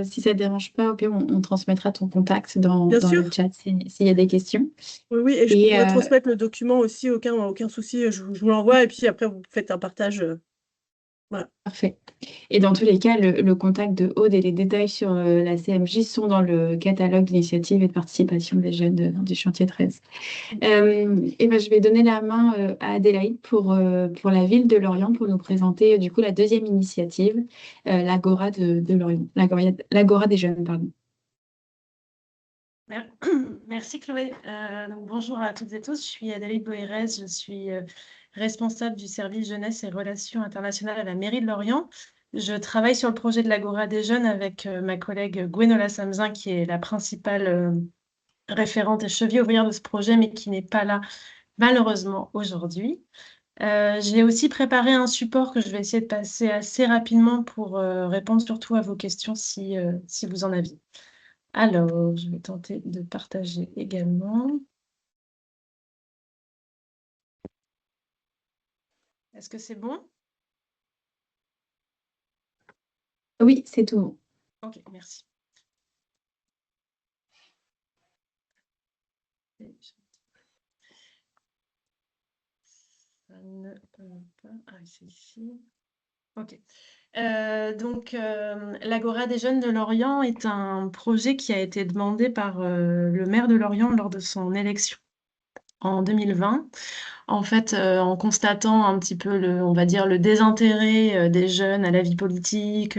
Si ça ne te dérange pas, au pire, on transmettra ton contact dans Bien le sûr. chat s'il y a des questions. Oui, et je Et, pourrais transmettre le document aussi, aucun souci. Je vous l'envoie et puis après vous faites un partage. Voilà. Parfait. Et dans tous les cas, le contact de Aude et les détails sur la CMJ sont dans le catalogue d'initiatives et de participation des jeunes du chantier 13. Et ben, je vais donner la main à Adélaïde pour la ville de Lorient pour nous présenter du coup la deuxième initiative, l'Agora de Lorient, l'Agora des jeunes, pardon. Merci Chloé. Donc, bonjour à toutes et tous, je suis Adélaïde Boérez, je suis responsable du service jeunesse et relations internationales à la mairie de Lorient. Je travaille sur le projet de l'Agora des jeunes avec ma collègue Gwenola Samzin qui est la principale référente et cheville ouvrière de ce projet mais qui n'est pas là malheureusement aujourd'hui. J'ai aussi préparé un support que je vais essayer de passer assez rapidement pour répondre surtout à vos questions si vous en aviez. Alors, je vais tenter de partager également. Est-ce que c'est bon? Oui, c'est tout bon. Ok, merci. Ça ne peut pas. Ah, c'est ici. Ok. Donc, l'Agora des jeunes de Lorient est un projet qui a été demandé par le maire de Lorient lors de son élection en 2020. En fait, en constatant un petit peu on va dire, le désintérêt des jeunes à la vie politique,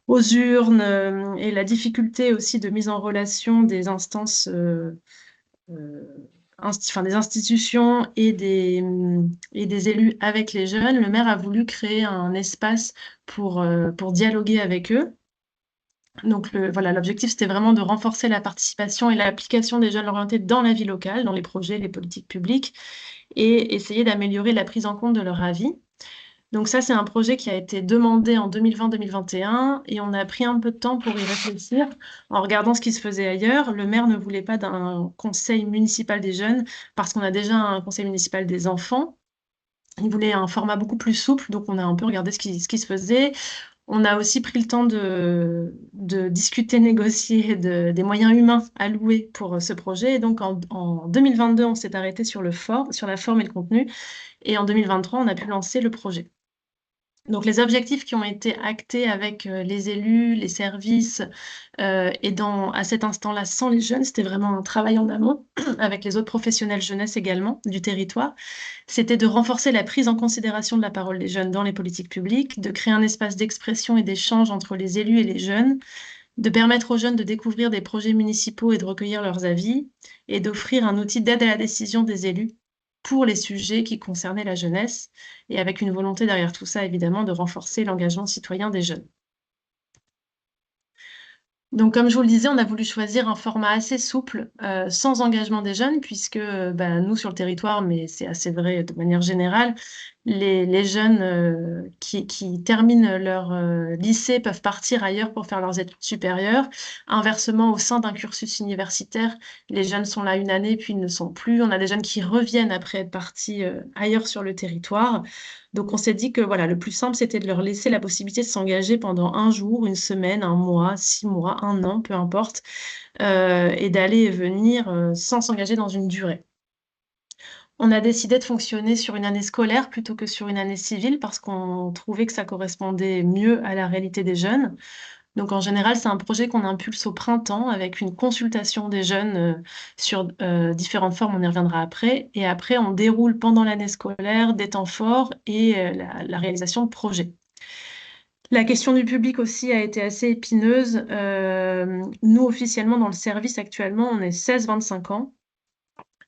aux urnes, et la difficulté aussi de mise en relation des instances, des institutions et des élus avec les jeunes, le maire a voulu créer un espace pour dialoguer avec eux. Donc voilà, l'objectif, c'était vraiment de renforcer la participation et l'application des jeunes orientés dans la vie locale, dans les projets, les politiques publiques, et essayer d'améliorer la prise en compte de leur avis. Donc ça, c'est un projet qui a été demandé en 2020-2021 et on a pris un peu de temps pour y réfléchir en regardant ce qui se faisait ailleurs. Le maire ne voulait pas d'un conseil municipal des jeunes parce qu'on a déjà un conseil municipal des enfants. Il voulait un format beaucoup plus souple, donc on a un peu regardé ce qui se faisait. On a aussi pris le temps de discuter, négocier des moyens humains alloués pour ce projet. Et donc en 2022, on s'est arrêté sur la forme et le contenu. Et en 2023, on a pu lancer le projet. Donc les objectifs qui ont été actés avec les élus, les services, et à cet instant-là, sans les jeunes, c'était vraiment un travail en amont, avec les autres professionnels jeunesse également du territoire. C'était de renforcer la prise en considération de la parole des jeunes dans les politiques publiques, de créer un espace d'expression et d'échange entre les élus et les jeunes, de permettre aux jeunes de découvrir des projets municipaux et de recueillir leurs avis, et d'offrir un outil d'aide à la décision des élus pour les sujets qui concernaient la jeunesse, et avec une volonté derrière tout ça, évidemment, de renforcer l'engagement citoyen des jeunes. Donc, comme je vous le disais, on a voulu choisir un format assez souple, sans engagement des jeunes, puisque nous, sur le territoire, mais c'est assez vrai de manière générale, les jeunes qui terminent leur lycée peuvent partir ailleurs pour faire leurs études supérieures. Inversement, au sein d'un cursus universitaire, les jeunes sont là une année, puis ils ne sont plus. On a des jeunes qui reviennent après être partis ailleurs sur le territoire. Donc, on s'est dit que voilà, le plus simple, c'était de leur laisser la possibilité de s'engager pendant un jour, une semaine, un mois, 6 mois, un an, peu importe, et d'aller et venir sans s'engager dans une durée. On a décidé de fonctionner sur une année scolaire plutôt que sur une année civile parce qu'on trouvait que ça correspondait mieux à la réalité des jeunes. Donc en général, c'est un projet qu'on impulse au printemps avec une consultation des jeunes sur différentes formes, on y reviendra après. Et après, on déroule pendant l'année scolaire des temps forts et la réalisation de projets. La question du public aussi a été assez épineuse. Nous, officiellement, dans le service actuellement, on est 16-25 ans.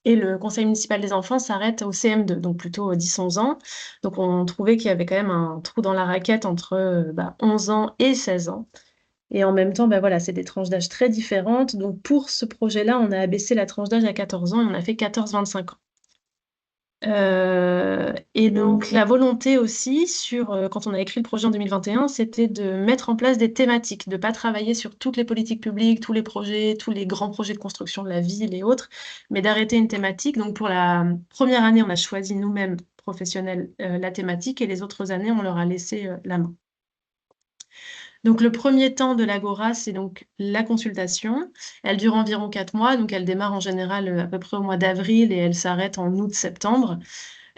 Et le conseil municipal des enfants s'arrête au CM2, donc plutôt 10-11 ans. Donc on trouvait qu'il y avait quand même un trou dans la raquette entre 11 ans et 16 ans. Et en même temps, voilà, c'est des tranches d'âge très différentes. Donc pour ce projet-là, on a abaissé la tranche d'âge à 14 ans et on a fait 14-25 ans. Et donc la volonté aussi, quand on a écrit le projet en 2021, c'était de mettre en place des thématiques, de ne pas travailler sur toutes les politiques publiques, tous les projets, tous les grands projets de construction de la ville et autres, mais d'arrêter une thématique. Donc pour la première année, on a choisi nous-mêmes, professionnels, la thématique, et les autres années, on leur a laissé la main. Donc le premier temps de l'Agora, c'est donc la consultation. Elle dure environ 4 mois, donc elle démarre en général à peu près au mois d'avril et elle s'arrête en août-septembre.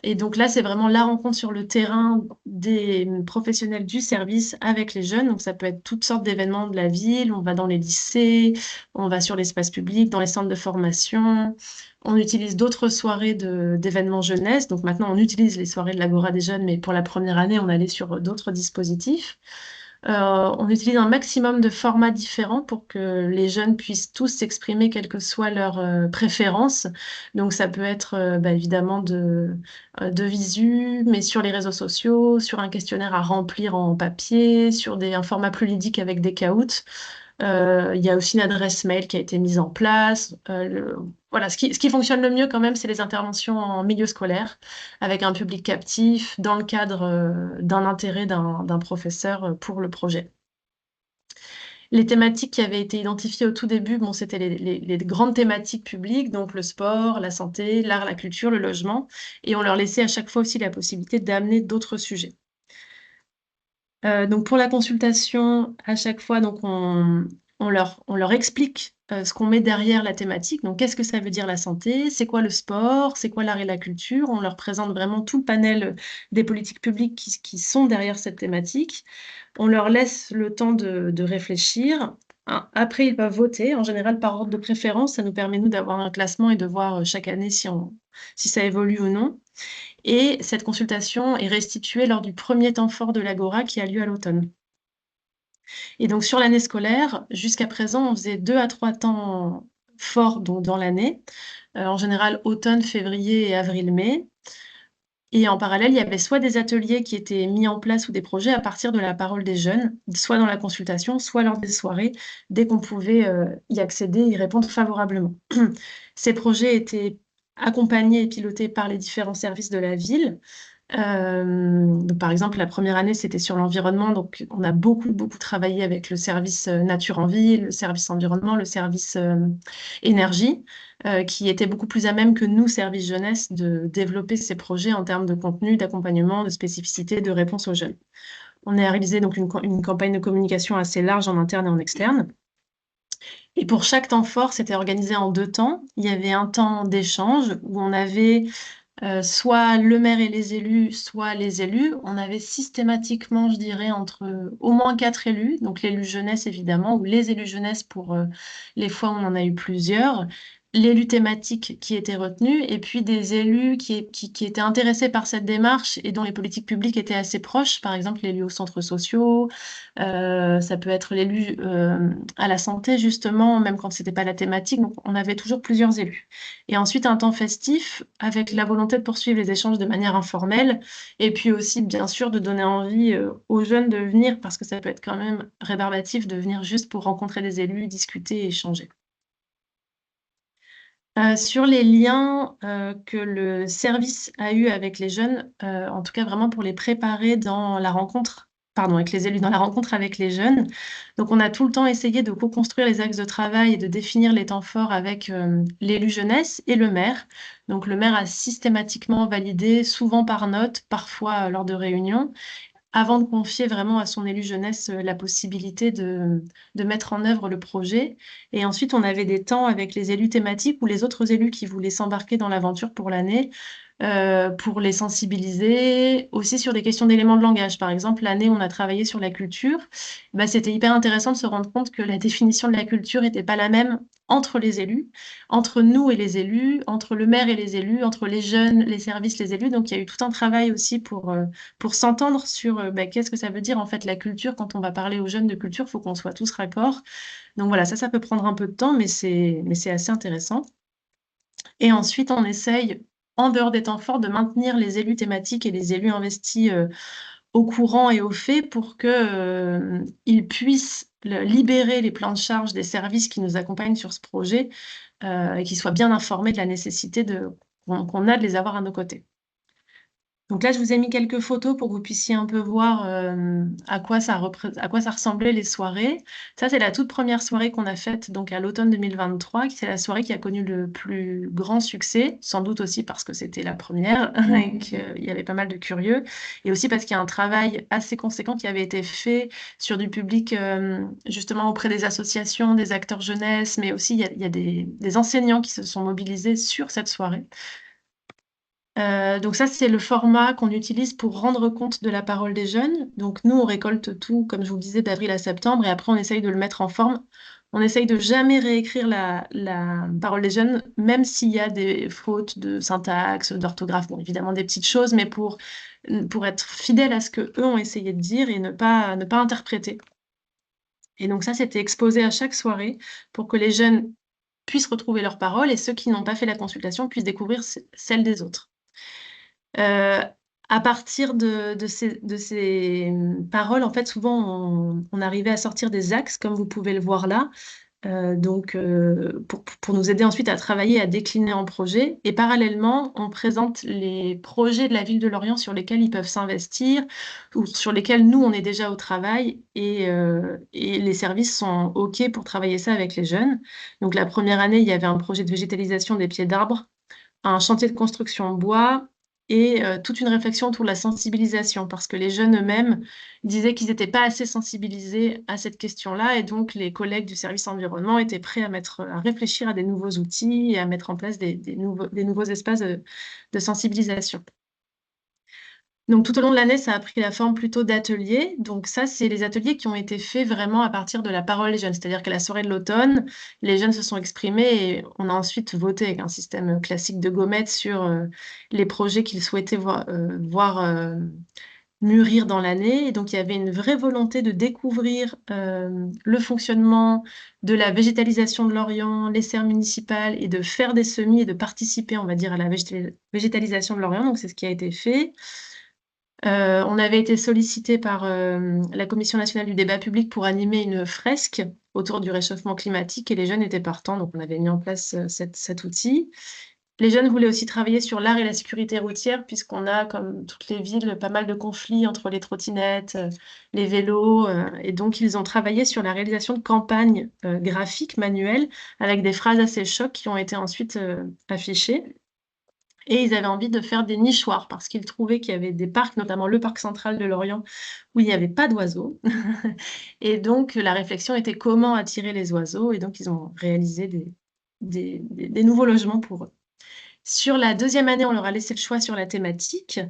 Et donc là, c'est vraiment la rencontre sur le terrain des professionnels du service avec les jeunes. Donc ça peut être toutes sortes d'événements de la ville. On va dans les lycées, on va sur l'espace public, dans les centres de formation. On utilise d'autres soirées d'événements jeunesse. Donc maintenant, on utilise les soirées de l'Agora des jeunes, mais pour la première année, on allait sur d'autres dispositifs. On utilise un maximum de formats différents pour que les jeunes puissent tous s'exprimer, quelle que soit leur préférence. Donc ça peut être évidemment de visu, mais sur les réseaux sociaux, sur un questionnaire à remplir en papier, sur un format plus ludique avec des caouts. Il y a aussi une adresse mail qui a été mise en place. Voilà, ce qui fonctionne le mieux quand même, c'est les interventions en milieu scolaire, avec un public captif, dans le cadre d'un intérêt d'un professeur pour le projet. Les thématiques qui avaient été identifiées au tout début, c'était les grandes thématiques publiques, donc le sport, la santé, l'art, la culture, le logement, et on leur laissait à chaque fois aussi la possibilité d'amener d'autres sujets. Donc pour la consultation, à chaque fois, donc on leur explique ce qu'on met derrière la thématique. Donc qu'est-ce que ça veut dire la santé? C'est quoi le sport? C'est quoi l'art et la culture? On leur présente vraiment tout le panel des politiques publiques qui sont derrière cette thématique. On leur laisse le temps de réfléchir. Après, ils peuvent voter, en général par ordre de préférence. Ça nous permet, nous, d'avoir un classement et de voir chaque année si ça évolue ou non. Et cette consultation est restituée lors du premier temps fort de l'Agora qui a lieu à l'automne. Et donc sur l'année scolaire, jusqu'à présent, on faisait 2 à 3 temps forts dans l'année, en général automne, février et avril-mai. Et en parallèle, il y avait soit des ateliers qui étaient mis en place ou des projets à partir de la parole des jeunes, soit dans la consultation, soit lors des soirées, dès qu'on pouvait y accéder et y répondre favorablement. Ces projets étaient accompagnés et pilotés par les différents services de la ville. Donc, par exemple, la première année, c'était sur l'environnement. Donc, on a beaucoup travaillé avec le service nature en ville, le service environnement, le service énergie, qui était beaucoup plus à même que nous, service jeunesse, de développer ces projets en termes de contenu, d'accompagnement, de spécificité, de réponse aux jeunes. On a réalisé donc une campagne de communication assez large en interne et en externe. Et pour chaque temps fort, c'était organisé en 2 temps. Il y avait un temps d'échange où on avait soit le maire et les élus, soit les élus. On avait systématiquement, je dirais, entre au moins 4 élus, donc l'élu jeunesse évidemment, ou les élus jeunesse pour les fois où on en a eu plusieurs, l'élu thématique qui était retenu, et puis des élus qui étaient intéressés par cette démarche et dont les politiques publiques étaient assez proches, par exemple l'élu aux centres sociaux, ça peut être l'élu à la santé justement, même quand c'était pas la thématique, donc on avait toujours plusieurs élus. Et ensuite un temps festif avec la volonté de poursuivre les échanges de manière informelle, et puis aussi bien sûr de donner envie aux jeunes de venir, parce que ça peut être quand même rébarbatif de venir juste pour rencontrer des élus, discuter et échanger. Sur les liens que le service a eu avec les jeunes, en tout cas vraiment pour les préparer dans la rencontre, avec les élus, dans la rencontre avec les jeunes. Donc on a tout le temps essayé de co-construire les axes de travail et de définir les temps forts avec l'élu jeunesse et le maire. Donc le maire a systématiquement validé, souvent par note, parfois lors de réunions, avant de confier vraiment à son élu jeunesse la possibilité de mettre en œuvre le projet. Et ensuite, on avait des temps avec les élus thématiques ou les autres élus qui voulaient s'embarquer dans l'aventure pour l'année, pour les sensibiliser, aussi sur des questions d'éléments de langage. Par exemple, l'année où on a travaillé sur la culture, c'était hyper intéressant de se rendre compte que la définition de la culture n'était pas la même entre les élus, entre nous et les élus, entre le maire et les élus, entre les jeunes, les services, les élus. Donc, il y a eu tout un travail aussi pour s'entendre sur qu'est-ce que ça veut dire en fait la culture. Quand on va parler aux jeunes de culture, il faut qu'on soit tous raccords. Donc voilà, ça peut prendre un peu de temps, mais c'est assez intéressant. Et ensuite, on essaye, en dehors des temps forts, de maintenir les élus thématiques et les élus investis au courant et au fait pour qu'ils puissent libérer les plans de charge des services qui nous accompagnent sur ce projet et qu'ils soient bien informés de la nécessité qu'on a de les avoir à nos côtés. Donc là, je vous ai mis quelques photos pour que vous puissiez un peu voir à quoi ça ressemblait les soirées. Ça, c'est la toute première soirée qu'on a faite donc à l'automne 2023, qui c'est la soirée qui a connu le plus grand succès, sans doute aussi parce que c'était la première et qu'il y avait pas mal de curieux, et aussi parce qu'il y a un travail assez conséquent qui avait été fait sur du public justement auprès des associations, des acteurs jeunesse, mais aussi il y a des enseignants qui se sont mobilisés sur cette soirée. Donc ça, c'est le format qu'on utilise pour rendre compte de la parole des jeunes. Donc nous, on récolte tout, comme je vous le disais, d'avril à septembre, et après, on essaye de le mettre en forme. On essaye de jamais réécrire la parole des jeunes, même s'il y a des fautes de syntaxe, d'orthographe, bon, évidemment des petites choses, mais pour être fidèle à ce qu'eux ont essayé de dire et ne pas interpréter. Et donc ça, c'était exposé à chaque soirée pour que les jeunes puissent retrouver leurs paroles et ceux qui n'ont pas fait la consultation puissent découvrir celles des autres. À partir de ces paroles, en fait, souvent, on arrivait à sortir des axes, comme vous pouvez le voir là, pour nous aider ensuite à travailler, à décliner en projet. Et parallèlement, on présente les projets de la ville de Lorient sur lesquels ils peuvent s'investir ou sur lesquels nous, on est déjà au travail et les services sont OK pour travailler ça avec les jeunes. Donc, la première année, il y avait un projet de végétalisation des pieds d'arbres, un chantier de construction en bois et toute une réflexion autour de la sensibilisation, parce que les jeunes eux-mêmes disaient qu'ils n'étaient pas assez sensibilisés à cette question-là, et donc les collègues du service environnement étaient prêts à réfléchir à des nouveaux outils et à mettre en place des nouveaux espaces de sensibilisation. Donc, tout au long de l'année, ça a pris la forme plutôt d'ateliers. Donc ça, c'est les ateliers qui ont été faits vraiment à partir de la parole des jeunes. C'est-à-dire qu'à la soirée de l'automne, les jeunes se sont exprimés et on a ensuite voté avec un système classique de gommettes sur les projets qu'ils souhaitaient voir mûrir dans l'année. Et donc, il y avait une vraie volonté de découvrir le fonctionnement de la végétalisation de Lorient, les serres municipales, et de faire des semis et de participer, on va dire, à la végétalisation de Lorient. Donc, c'est ce qui a été fait. On avait été sollicité par la Commission nationale du débat public pour animer une fresque autour du réchauffement climatique et les jeunes étaient partants, donc on avait mis en place cet outil. Les jeunes voulaient aussi travailler sur l'art et la sécurité routière, puisqu'on a, comme toutes les villes, pas mal de conflits entre les trottinettes, les vélos, et donc ils ont travaillé sur la réalisation de campagnes graphiques manuelles avec des phrases assez chocs qui ont été ensuite affichées. Et ils avaient envie de faire des nichoirs parce qu'ils trouvaient qu'il y avait des parcs, notamment le parc central de Lorient, où il n'y avait pas d'oiseaux. Et donc, la réflexion était comment attirer les oiseaux. Et donc, ils ont réalisé des nouveaux logements pour eux. Sur la deuxième année, on leur a laissé le choix sur la thématique.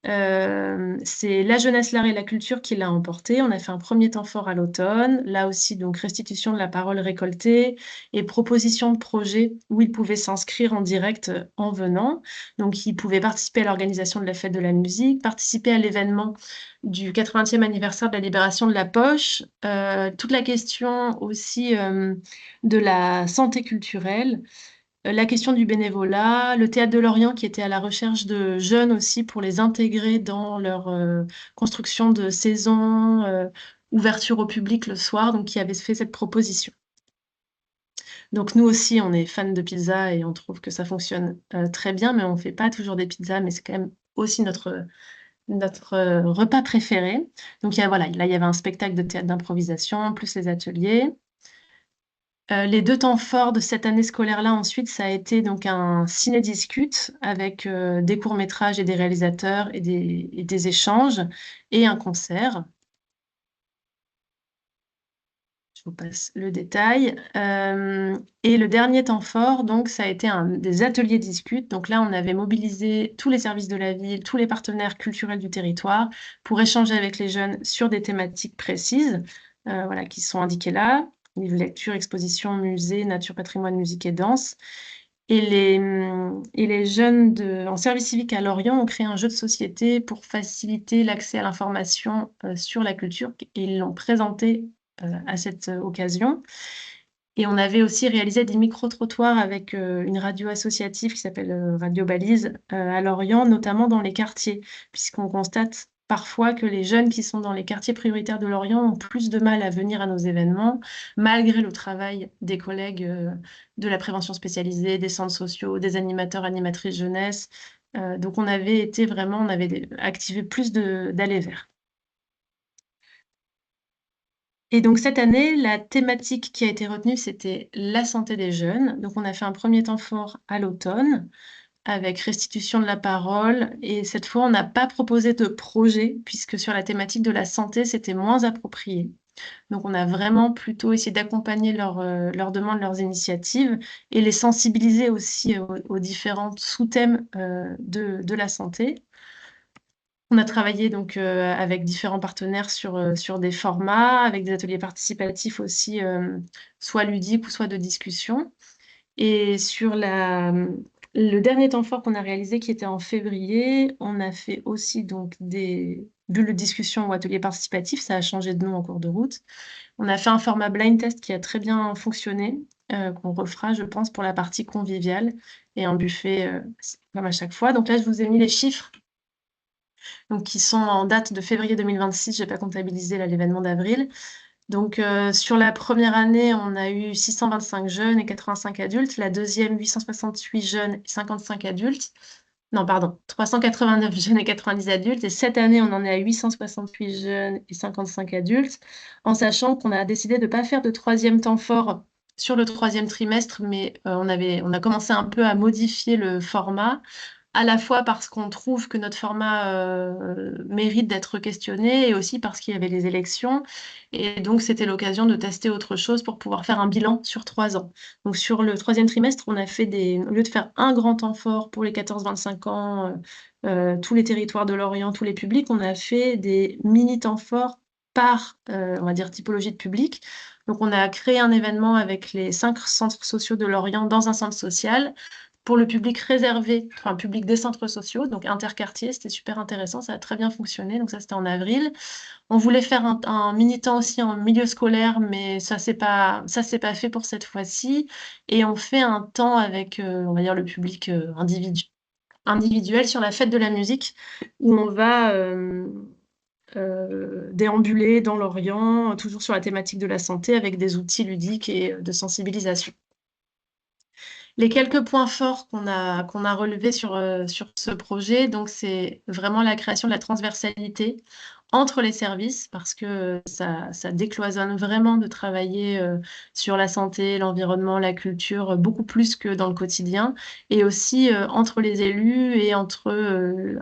C'est la jeunesse, l'art et la culture qui l'a emporté. On a fait un premier temps fort à l'automne. Là aussi, donc, restitution de la parole récoltée et proposition de projet où ils pouvaient s'inscrire en direct en venant. Donc, ils pouvaient participer à l'organisation de la fête de la musique, participer à l'événement du 80e anniversaire de la libération de la poche, toute la question aussi de la santé culturelle, la question du bénévolat, le Théâtre de Lorient qui était à la recherche de jeunes aussi pour les intégrer dans leur construction de saison, ouverture au public le soir, donc qui avait fait cette proposition. Donc nous aussi, on est fans de pizza et on trouve que ça fonctionne très bien, mais on ne fait pas toujours des pizzas, mais c'est quand même aussi notre repas préféré. Donc là, il y avait un spectacle de théâtre d'improvisation, plus les ateliers. Les deux temps forts de cette année scolaire-là, ensuite, ça a été donc un ciné-discute avec des courts-métrages et des réalisateurs et des échanges et un concert. Je vous passe le détail. Et le dernier temps fort, donc, ça a été des ateliers discutes. Donc là, on avait mobilisé tous les services de la ville, tous les partenaires culturels du territoire pour échanger avec les jeunes sur des thématiques précises, qui sont indiquées là. livres, lecture, exposition, musée, nature, patrimoine, musique et danse. Et les jeunes en service civique à Lorient ont créé un jeu de société pour faciliter l'accès à l'information sur la culture et ils l'ont présenté à cette occasion. Et on avait aussi réalisé des micro-trottoirs avec une radio associative qui s'appelle Radio Balise à Lorient, notamment dans les quartiers, puisqu'on constate parfois que les jeunes qui sont dans les quartiers prioritaires de Lorient ont plus de mal à venir à nos événements, malgré le travail des collègues de la prévention spécialisée, des centres sociaux, des animateurs, animatrices jeunesse. Donc on avait activé plus d'allées verts. Et donc cette année, la thématique qui a été retenue, c'était la santé des jeunes. Donc on a fait un premier temps fort à l'automne avec restitution de la parole. Et cette fois, on n'a pas proposé de projet puisque sur la thématique de la santé, c'était moins approprié. Donc on a vraiment plutôt essayé d'accompagner leurs demandes, leurs initiatives et les sensibiliser aussi aux différents sous-thèmes de la santé. On a travaillé donc avec différents partenaires sur des formats, avec des ateliers participatifs aussi, soit ludiques ou soit de discussion. Et sur le dernier temps fort qu'on a réalisé, qui était en février, on a fait aussi donc des bulles de discussion ou ateliers participatifs. Ça a changé de nom en cours de route. On a fait un format blind test qui a très bien fonctionné, qu'on refera, je pense, pour la partie conviviale et un buffet comme à chaque fois. Donc là, je vous ai mis les chiffres. Donc, qui sont en date de février 2026. Je n'ai pas comptabilisé l'événement d'avril. Donc, sur la première année, on a eu 625 jeunes et 85 adultes. La deuxième, 868 jeunes et 55 adultes. Non, pardon, 389 jeunes et 90 adultes. Et cette année, on en est à 868 jeunes et 55 adultes, en sachant qu'on a décidé de ne pas faire de troisième temps fort sur le troisième trimestre, mais on a commencé un peu à modifier le format, à la fois parce qu'on trouve que notre format mérite d'être questionné et aussi parce qu'il y avait les élections. Et donc, c'était l'occasion de tester autre chose pour pouvoir faire un bilan sur 3 ans. Donc, sur le troisième trimestre, on a fait au lieu de faire un grand temps fort pour les 14-25 ans, tous les territoires de Lorient, tous les publics, on a fait des mini temps forts par, on va dire, typologie de public. Donc, on a créé un événement avec les 5 centres sociaux de Lorient dans un centre social, pour le public réservé, enfin public des centres sociaux, donc interquartier. C'était super intéressant, ça a très bien fonctionné. Donc ça, c'était en avril. On voulait faire un mini-temps aussi en milieu scolaire, mais ça s'est pas fait pour cette fois-ci. Et on fait un temps avec, on va dire, le public individuel sur la fête de la musique, où on va déambuler dans l'Orient, toujours sur la thématique de la santé, avec des outils ludiques et de sensibilisation. Les quelques points forts qu'on a relevés sur ce projet, donc c'est vraiment la création de la transversalité entre les services, parce que ça décloisonne vraiment de travailler sur la santé, l'environnement, la culture, beaucoup plus que dans le quotidien, et aussi entre les élus et entre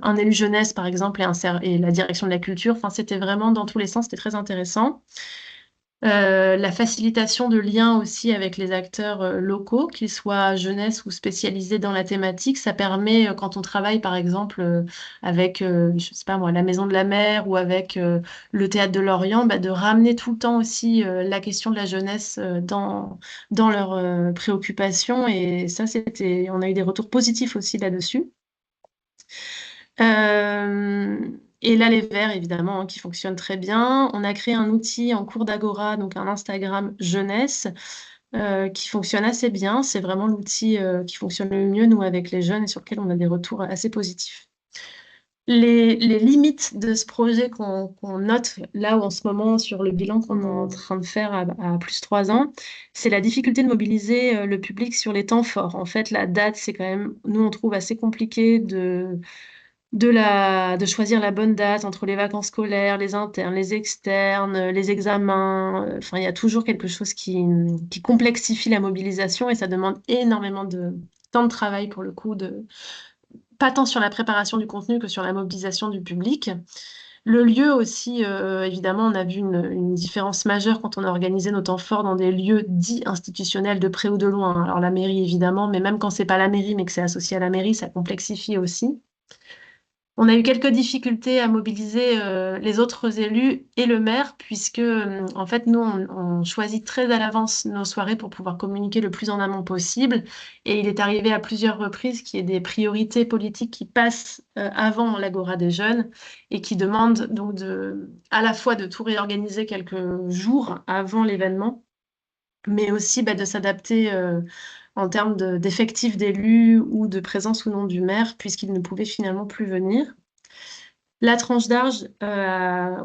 un élu jeunesse, par exemple, et la direction de la culture. Enfin, c'était vraiment dans tous les sens, c'était très intéressant. La facilitation de liens aussi avec les acteurs locaux, qu'ils soient jeunesse ou spécialisés dans la thématique, ça permet, quand on travaille par exemple avec, je sais pas moi, la Maison de la Mer ou avec le Théâtre de Lorient, de ramener tout le temps aussi la question de la jeunesse dans leurs préoccupations. Et ça, on a eu des retours positifs aussi là-dessus. Et là, les verts, évidemment, qui fonctionnent très bien. On a créé un outil en cours d'Agora, donc un Instagram jeunesse, qui fonctionne assez bien. C'est vraiment l'outil qui fonctionne le mieux, nous, avec les jeunes, et sur lequel on a des retours assez positifs. Les limites de ce projet qu'on note là en ce moment sur le bilan qu'on est en train de faire à plus 3 ans, c'est la difficulté de mobiliser le public sur les temps forts. En fait, la date, c'est quand même, nous, on trouve assez compliqué de choisir la bonne date entre les vacances scolaires, les internes, les externes, les examens. Enfin, il y a toujours quelque chose qui complexifie la mobilisation et ça demande énormément de temps de travail pour le coup, pas tant sur la préparation du contenu que sur la mobilisation du public. Le lieu aussi, évidemment, on a vu une différence majeure quand on a organisé nos temps forts dans des lieux dits institutionnels de près ou de loin. Alors la mairie, évidemment, mais même quand c'est pas la mairie, mais que c'est associé à la mairie, ça complexifie aussi. On a eu quelques difficultés à mobiliser les autres élus et le maire, puisque en fait, nous, on choisit très à l'avance nos soirées pour pouvoir communiquer le plus en amont possible. Et il est arrivé à plusieurs reprises qu'il y ait des priorités politiques qui passent avant l'Agora des jeunes et qui demandent donc à la fois de tout réorganiser quelques jours avant l'événement, mais aussi de s'adapter en termes d'effectifs d'élus ou de présence ou non du maire, puisqu'il ne pouvait finalement plus venir. La tranche d'âge,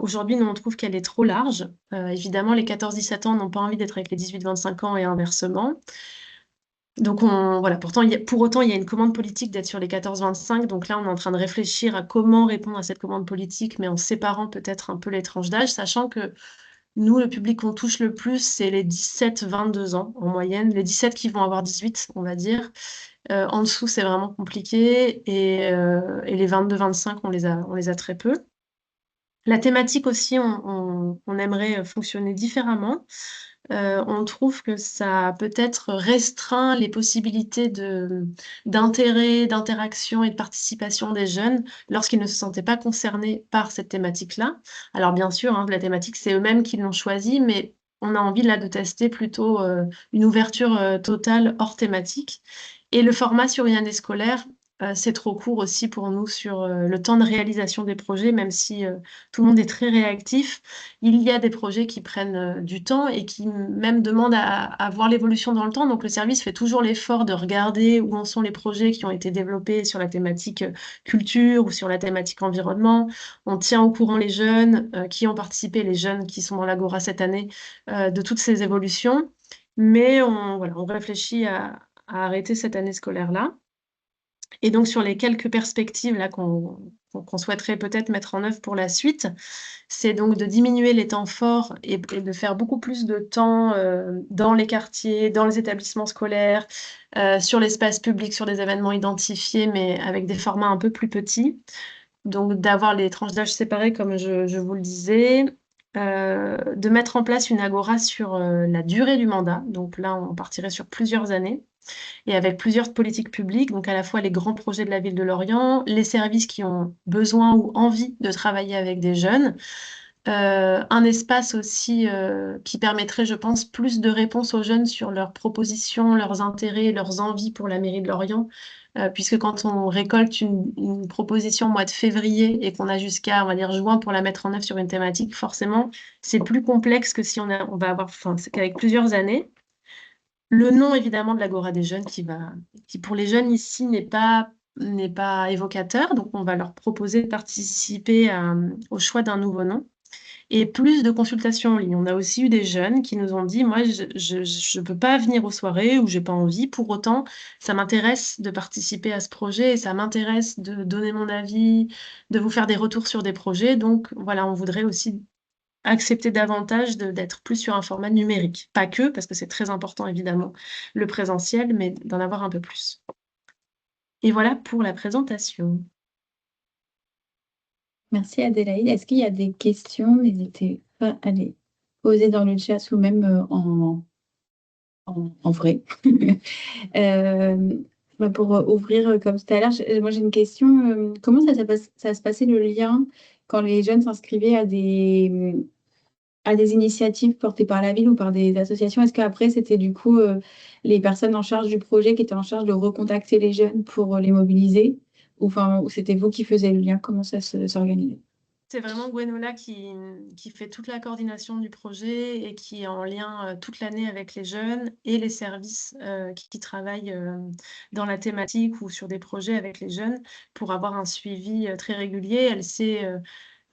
aujourd'hui, nous, on trouve qu'elle est trop large. Évidemment, les 14-17 ans n'ont pas envie d'être avec les 18-25 ans et inversement. Donc, voilà. Pour autant, il y a une commande politique d'être sur les 14-25. Donc là, on est en train de réfléchir à comment répondre à cette commande politique, mais en séparant peut-être un peu les tranches d'âge, sachant que nous, le public qu'on touche le plus, c'est les 17-22 ans en moyenne. Les 17 qui vont avoir 18, on va dire. En dessous, c'est vraiment compliqué. Et les 22-25, on les a très peu. La thématique aussi, on aimerait fonctionner différemment. On trouve que ça peut-être restreint les possibilités d'intérêt, d'interaction et de participation des jeunes lorsqu'ils ne se sentaient pas concernés par cette thématique-là. Alors bien sûr, la thématique, c'est eux-mêmes qui l'ont choisie, mais on a envie là de tester plutôt une ouverture totale hors thématique. Et le format sur une année scolaire, c'est trop court aussi pour nous sur le temps de réalisation des projets, même si tout le monde est très réactif. Il y a des projets qui prennent du temps et qui même demandent à voir l'évolution dans le temps. Donc le service fait toujours l'effort de regarder où en sont les projets qui ont été développés sur la thématique culture ou sur la thématique environnement. On tient au courant les jeunes qui ont participé, les jeunes qui sont dans l'Agora cette année, de toutes ces évolutions. Mais on réfléchit à arrêter cette année scolaire-là. Et donc, sur les quelques perspectives là qu'on souhaiterait peut-être mettre en œuvre pour la suite, c'est donc de diminuer les temps forts et de faire beaucoup plus de temps dans les quartiers, dans les établissements scolaires, sur l'espace public, sur des événements identifiés, mais avec des formats un peu plus petits. Donc, d'avoir les tranches d'âge séparées, comme je vous le disais. De mettre en place une agora sur la durée du mandat. Donc là, on partirait sur plusieurs années et avec plusieurs politiques publiques, donc à la fois les grands projets de la ville de Lorient, les services qui ont besoin ou envie de travailler avec des jeunes, un espace aussi qui permettrait, je pense, plus de réponses aux jeunes sur leurs propositions, leurs intérêts, leurs envies pour la mairie de Lorient, puisque quand on récolte une proposition au mois de février et qu'on a jusqu'à, on va dire, juin pour la mettre en œuvre sur une thématique, forcément, c'est plus complexe que si on va avoir, c'est qu'avec plusieurs années. Le nom, évidemment, de l'Agora des jeunes qui pour les jeunes ici, n'est pas évocateur. Donc, on va leur proposer de participer au choix d'un nouveau nom. Et plus de consultations en ligne. On a aussi eu des jeunes qui nous ont dit, moi, je ne peux pas venir aux soirées ou j'ai pas envie. Pour autant, ça m'intéresse de participer à ce projet et ça m'intéresse de donner mon avis, de vous faire des retours sur des projets. Donc, voilà, on voudrait aussi accepter davantage d'être plus sur un format numérique. Pas que, parce que c'est très important, évidemment, le présentiel, mais d'en avoir un peu plus. Et voilà pour la présentation. Merci Adélaïde. Est-ce qu'il y a des questions? N'hésitez pas à les poser dans le chat ou même en vrai. Pour ouvrir comme tout à l'heure, moi j'ai une question. Comment ça se passait le lien quand les jeunes s'inscrivaient à des initiatives portées par la ville ou par des associations? Est-ce qu'après c'était du coup les personnes en charge du projet qui étaient en charge de recontacter les jeunes pour les mobiliser? Ou c'était vous qui faisiez le lien? Comment ça s'organisait? C'est vraiment Gwenola qui fait toute la coordination du projet et qui est en lien toute l'année avec les jeunes et les services qui travaillent dans la thématique ou sur des projets avec les jeunes pour avoir un suivi très régulier. Elle sait,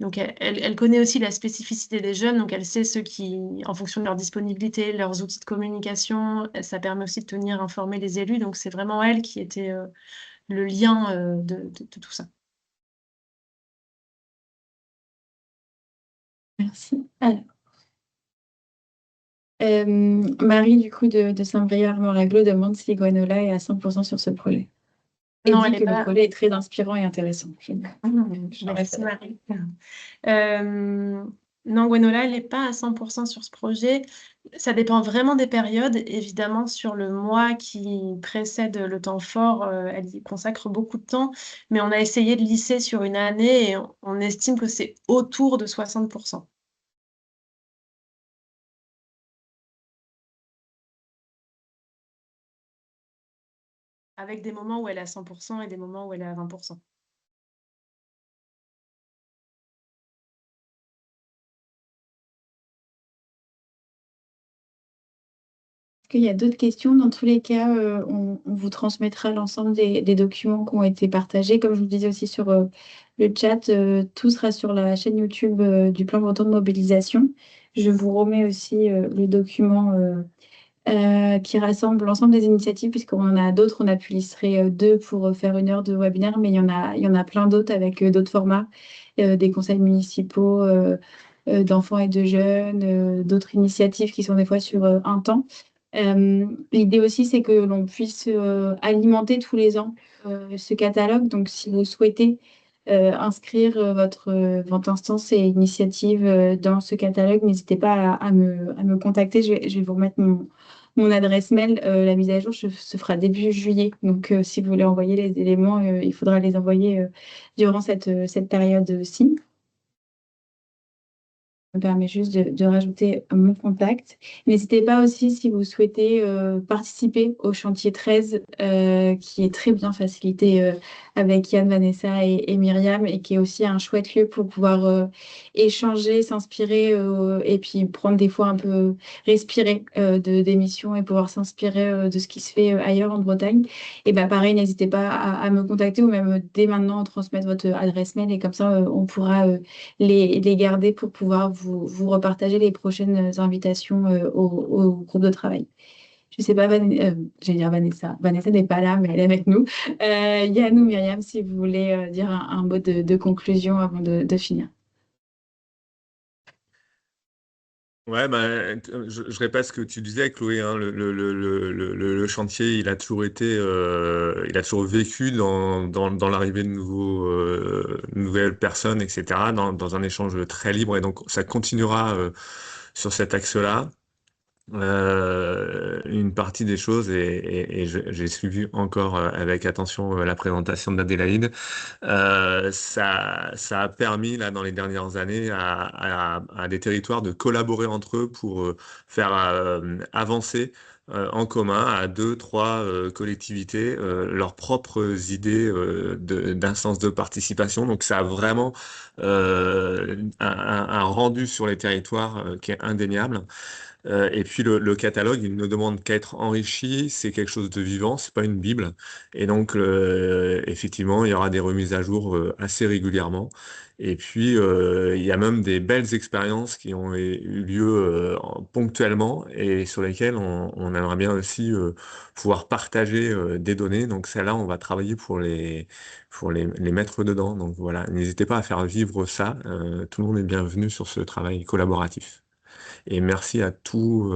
donc elle connaît aussi la spécificité des jeunes, donc elle sait ceux qui, en fonction de leur disponibilité, leurs outils de communication, ça permet aussi de tenir informés les élus. Donc c'est vraiment elle qui était le lien de tout ça. Merci. Alors, Marie, du coup, de Saint-Brieuc-Armoraglo, demande si Gwenola est à 100% sur ce projet. Et Non, dit que le projet est très inspirant et intéressant. Merci Marie. Non, Gwenola, elle n'est pas à 100% sur ce projet. Ça dépend vraiment des périodes. Évidemment, sur le mois qui précède le temps fort, elle y consacre beaucoup de temps. Mais on a essayé de lisser sur une année et on estime que c'est autour de 60%. Avec des moments où elle est à 100% et des moments où elle est à 20%. Est-ce qu'il y a d'autres questions? Dans tous les cas, on vous transmettra l'ensemble des documents qui ont été partagés. Comme je vous le disais aussi sur le chat, tout sera sur la chaîne YouTube du plan breton de mobilisation. Je vous remets aussi le document qui rassemble l'ensemble des initiatives, puisqu'on en a d'autres. On a pu lister deux pour faire 1 heure de webinaire, mais il y en a plein d'autres avec d'autres formats, des conseils municipaux d'enfants et de jeunes, d'autres initiatives qui sont des fois sur un temps. L'idée aussi, c'est que l'on puisse alimenter tous les ans ce catalogue. Donc, si vous souhaitez inscrire votre instance et initiative dans ce catalogue, n'hésitez pas à me contacter. Je vais vous remettre mon adresse mail. La mise à jour se fera début juillet. Donc, si vous voulez envoyer les éléments, il faudra les envoyer durant cette période-ci. Me permet juste de rajouter mon contact. N'hésitez pas aussi si vous souhaitez participer au chantier 13 qui est très bien facilité avec Yann, Vanessa et Myriam et qui est aussi un chouette lieu pour pouvoir échanger, s'inspirer et puis prendre des fois un peu respirer d'émissions et pouvoir s'inspirer de ce qui se fait ailleurs en Bretagne. Et bah pareil, n'hésitez pas à me contacter ou même dès maintenant transmettre votre adresse mail et comme ça on pourra les garder pour pouvoir vous repartager les prochaines invitations au groupe de travail. Je ne sais pas, j'allais dire Vanessa. Vanessa n'est pas là, mais elle est avec nous. Yann ou Myriam, si vous voulez dire un mot de conclusion avant de finir. Ouais, bah, je répète ce que tu disais, Chloé, hein, le chantier, il a toujours été, il a toujours vécu dans l'arrivée de nouvelles personnes, etc., dans un échange très libre, et donc ça continuera sur cet axe-là. Une partie des choses, et j'ai suivi encore avec attention la présentation d'Adélaïde, ça a permis, là, dans les dernières années, à des territoires de collaborer entre eux pour faire avancer en commun à 2, 3 collectivités leurs propres idées d'instances de participation. Donc ça a vraiment un rendu sur les territoires qui est indéniable. Et puis le catalogue, il ne demande qu'à être enrichi, c'est quelque chose de vivant, c'est pas une Bible. Et donc, effectivement, il y aura des remises à jour assez régulièrement. Et puis, il y a même des belles expériences qui ont eu lieu ponctuellement et sur lesquelles on aimerait bien aussi pouvoir partager des données. Donc, celles-là, on va travailler pour les mettre dedans. Donc voilà, n'hésitez pas à faire vivre ça. Tout le monde est bienvenu sur ce travail collaboratif. Et merci à tous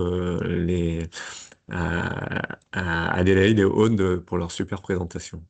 à Adélaïde et Aude pour leur super présentation.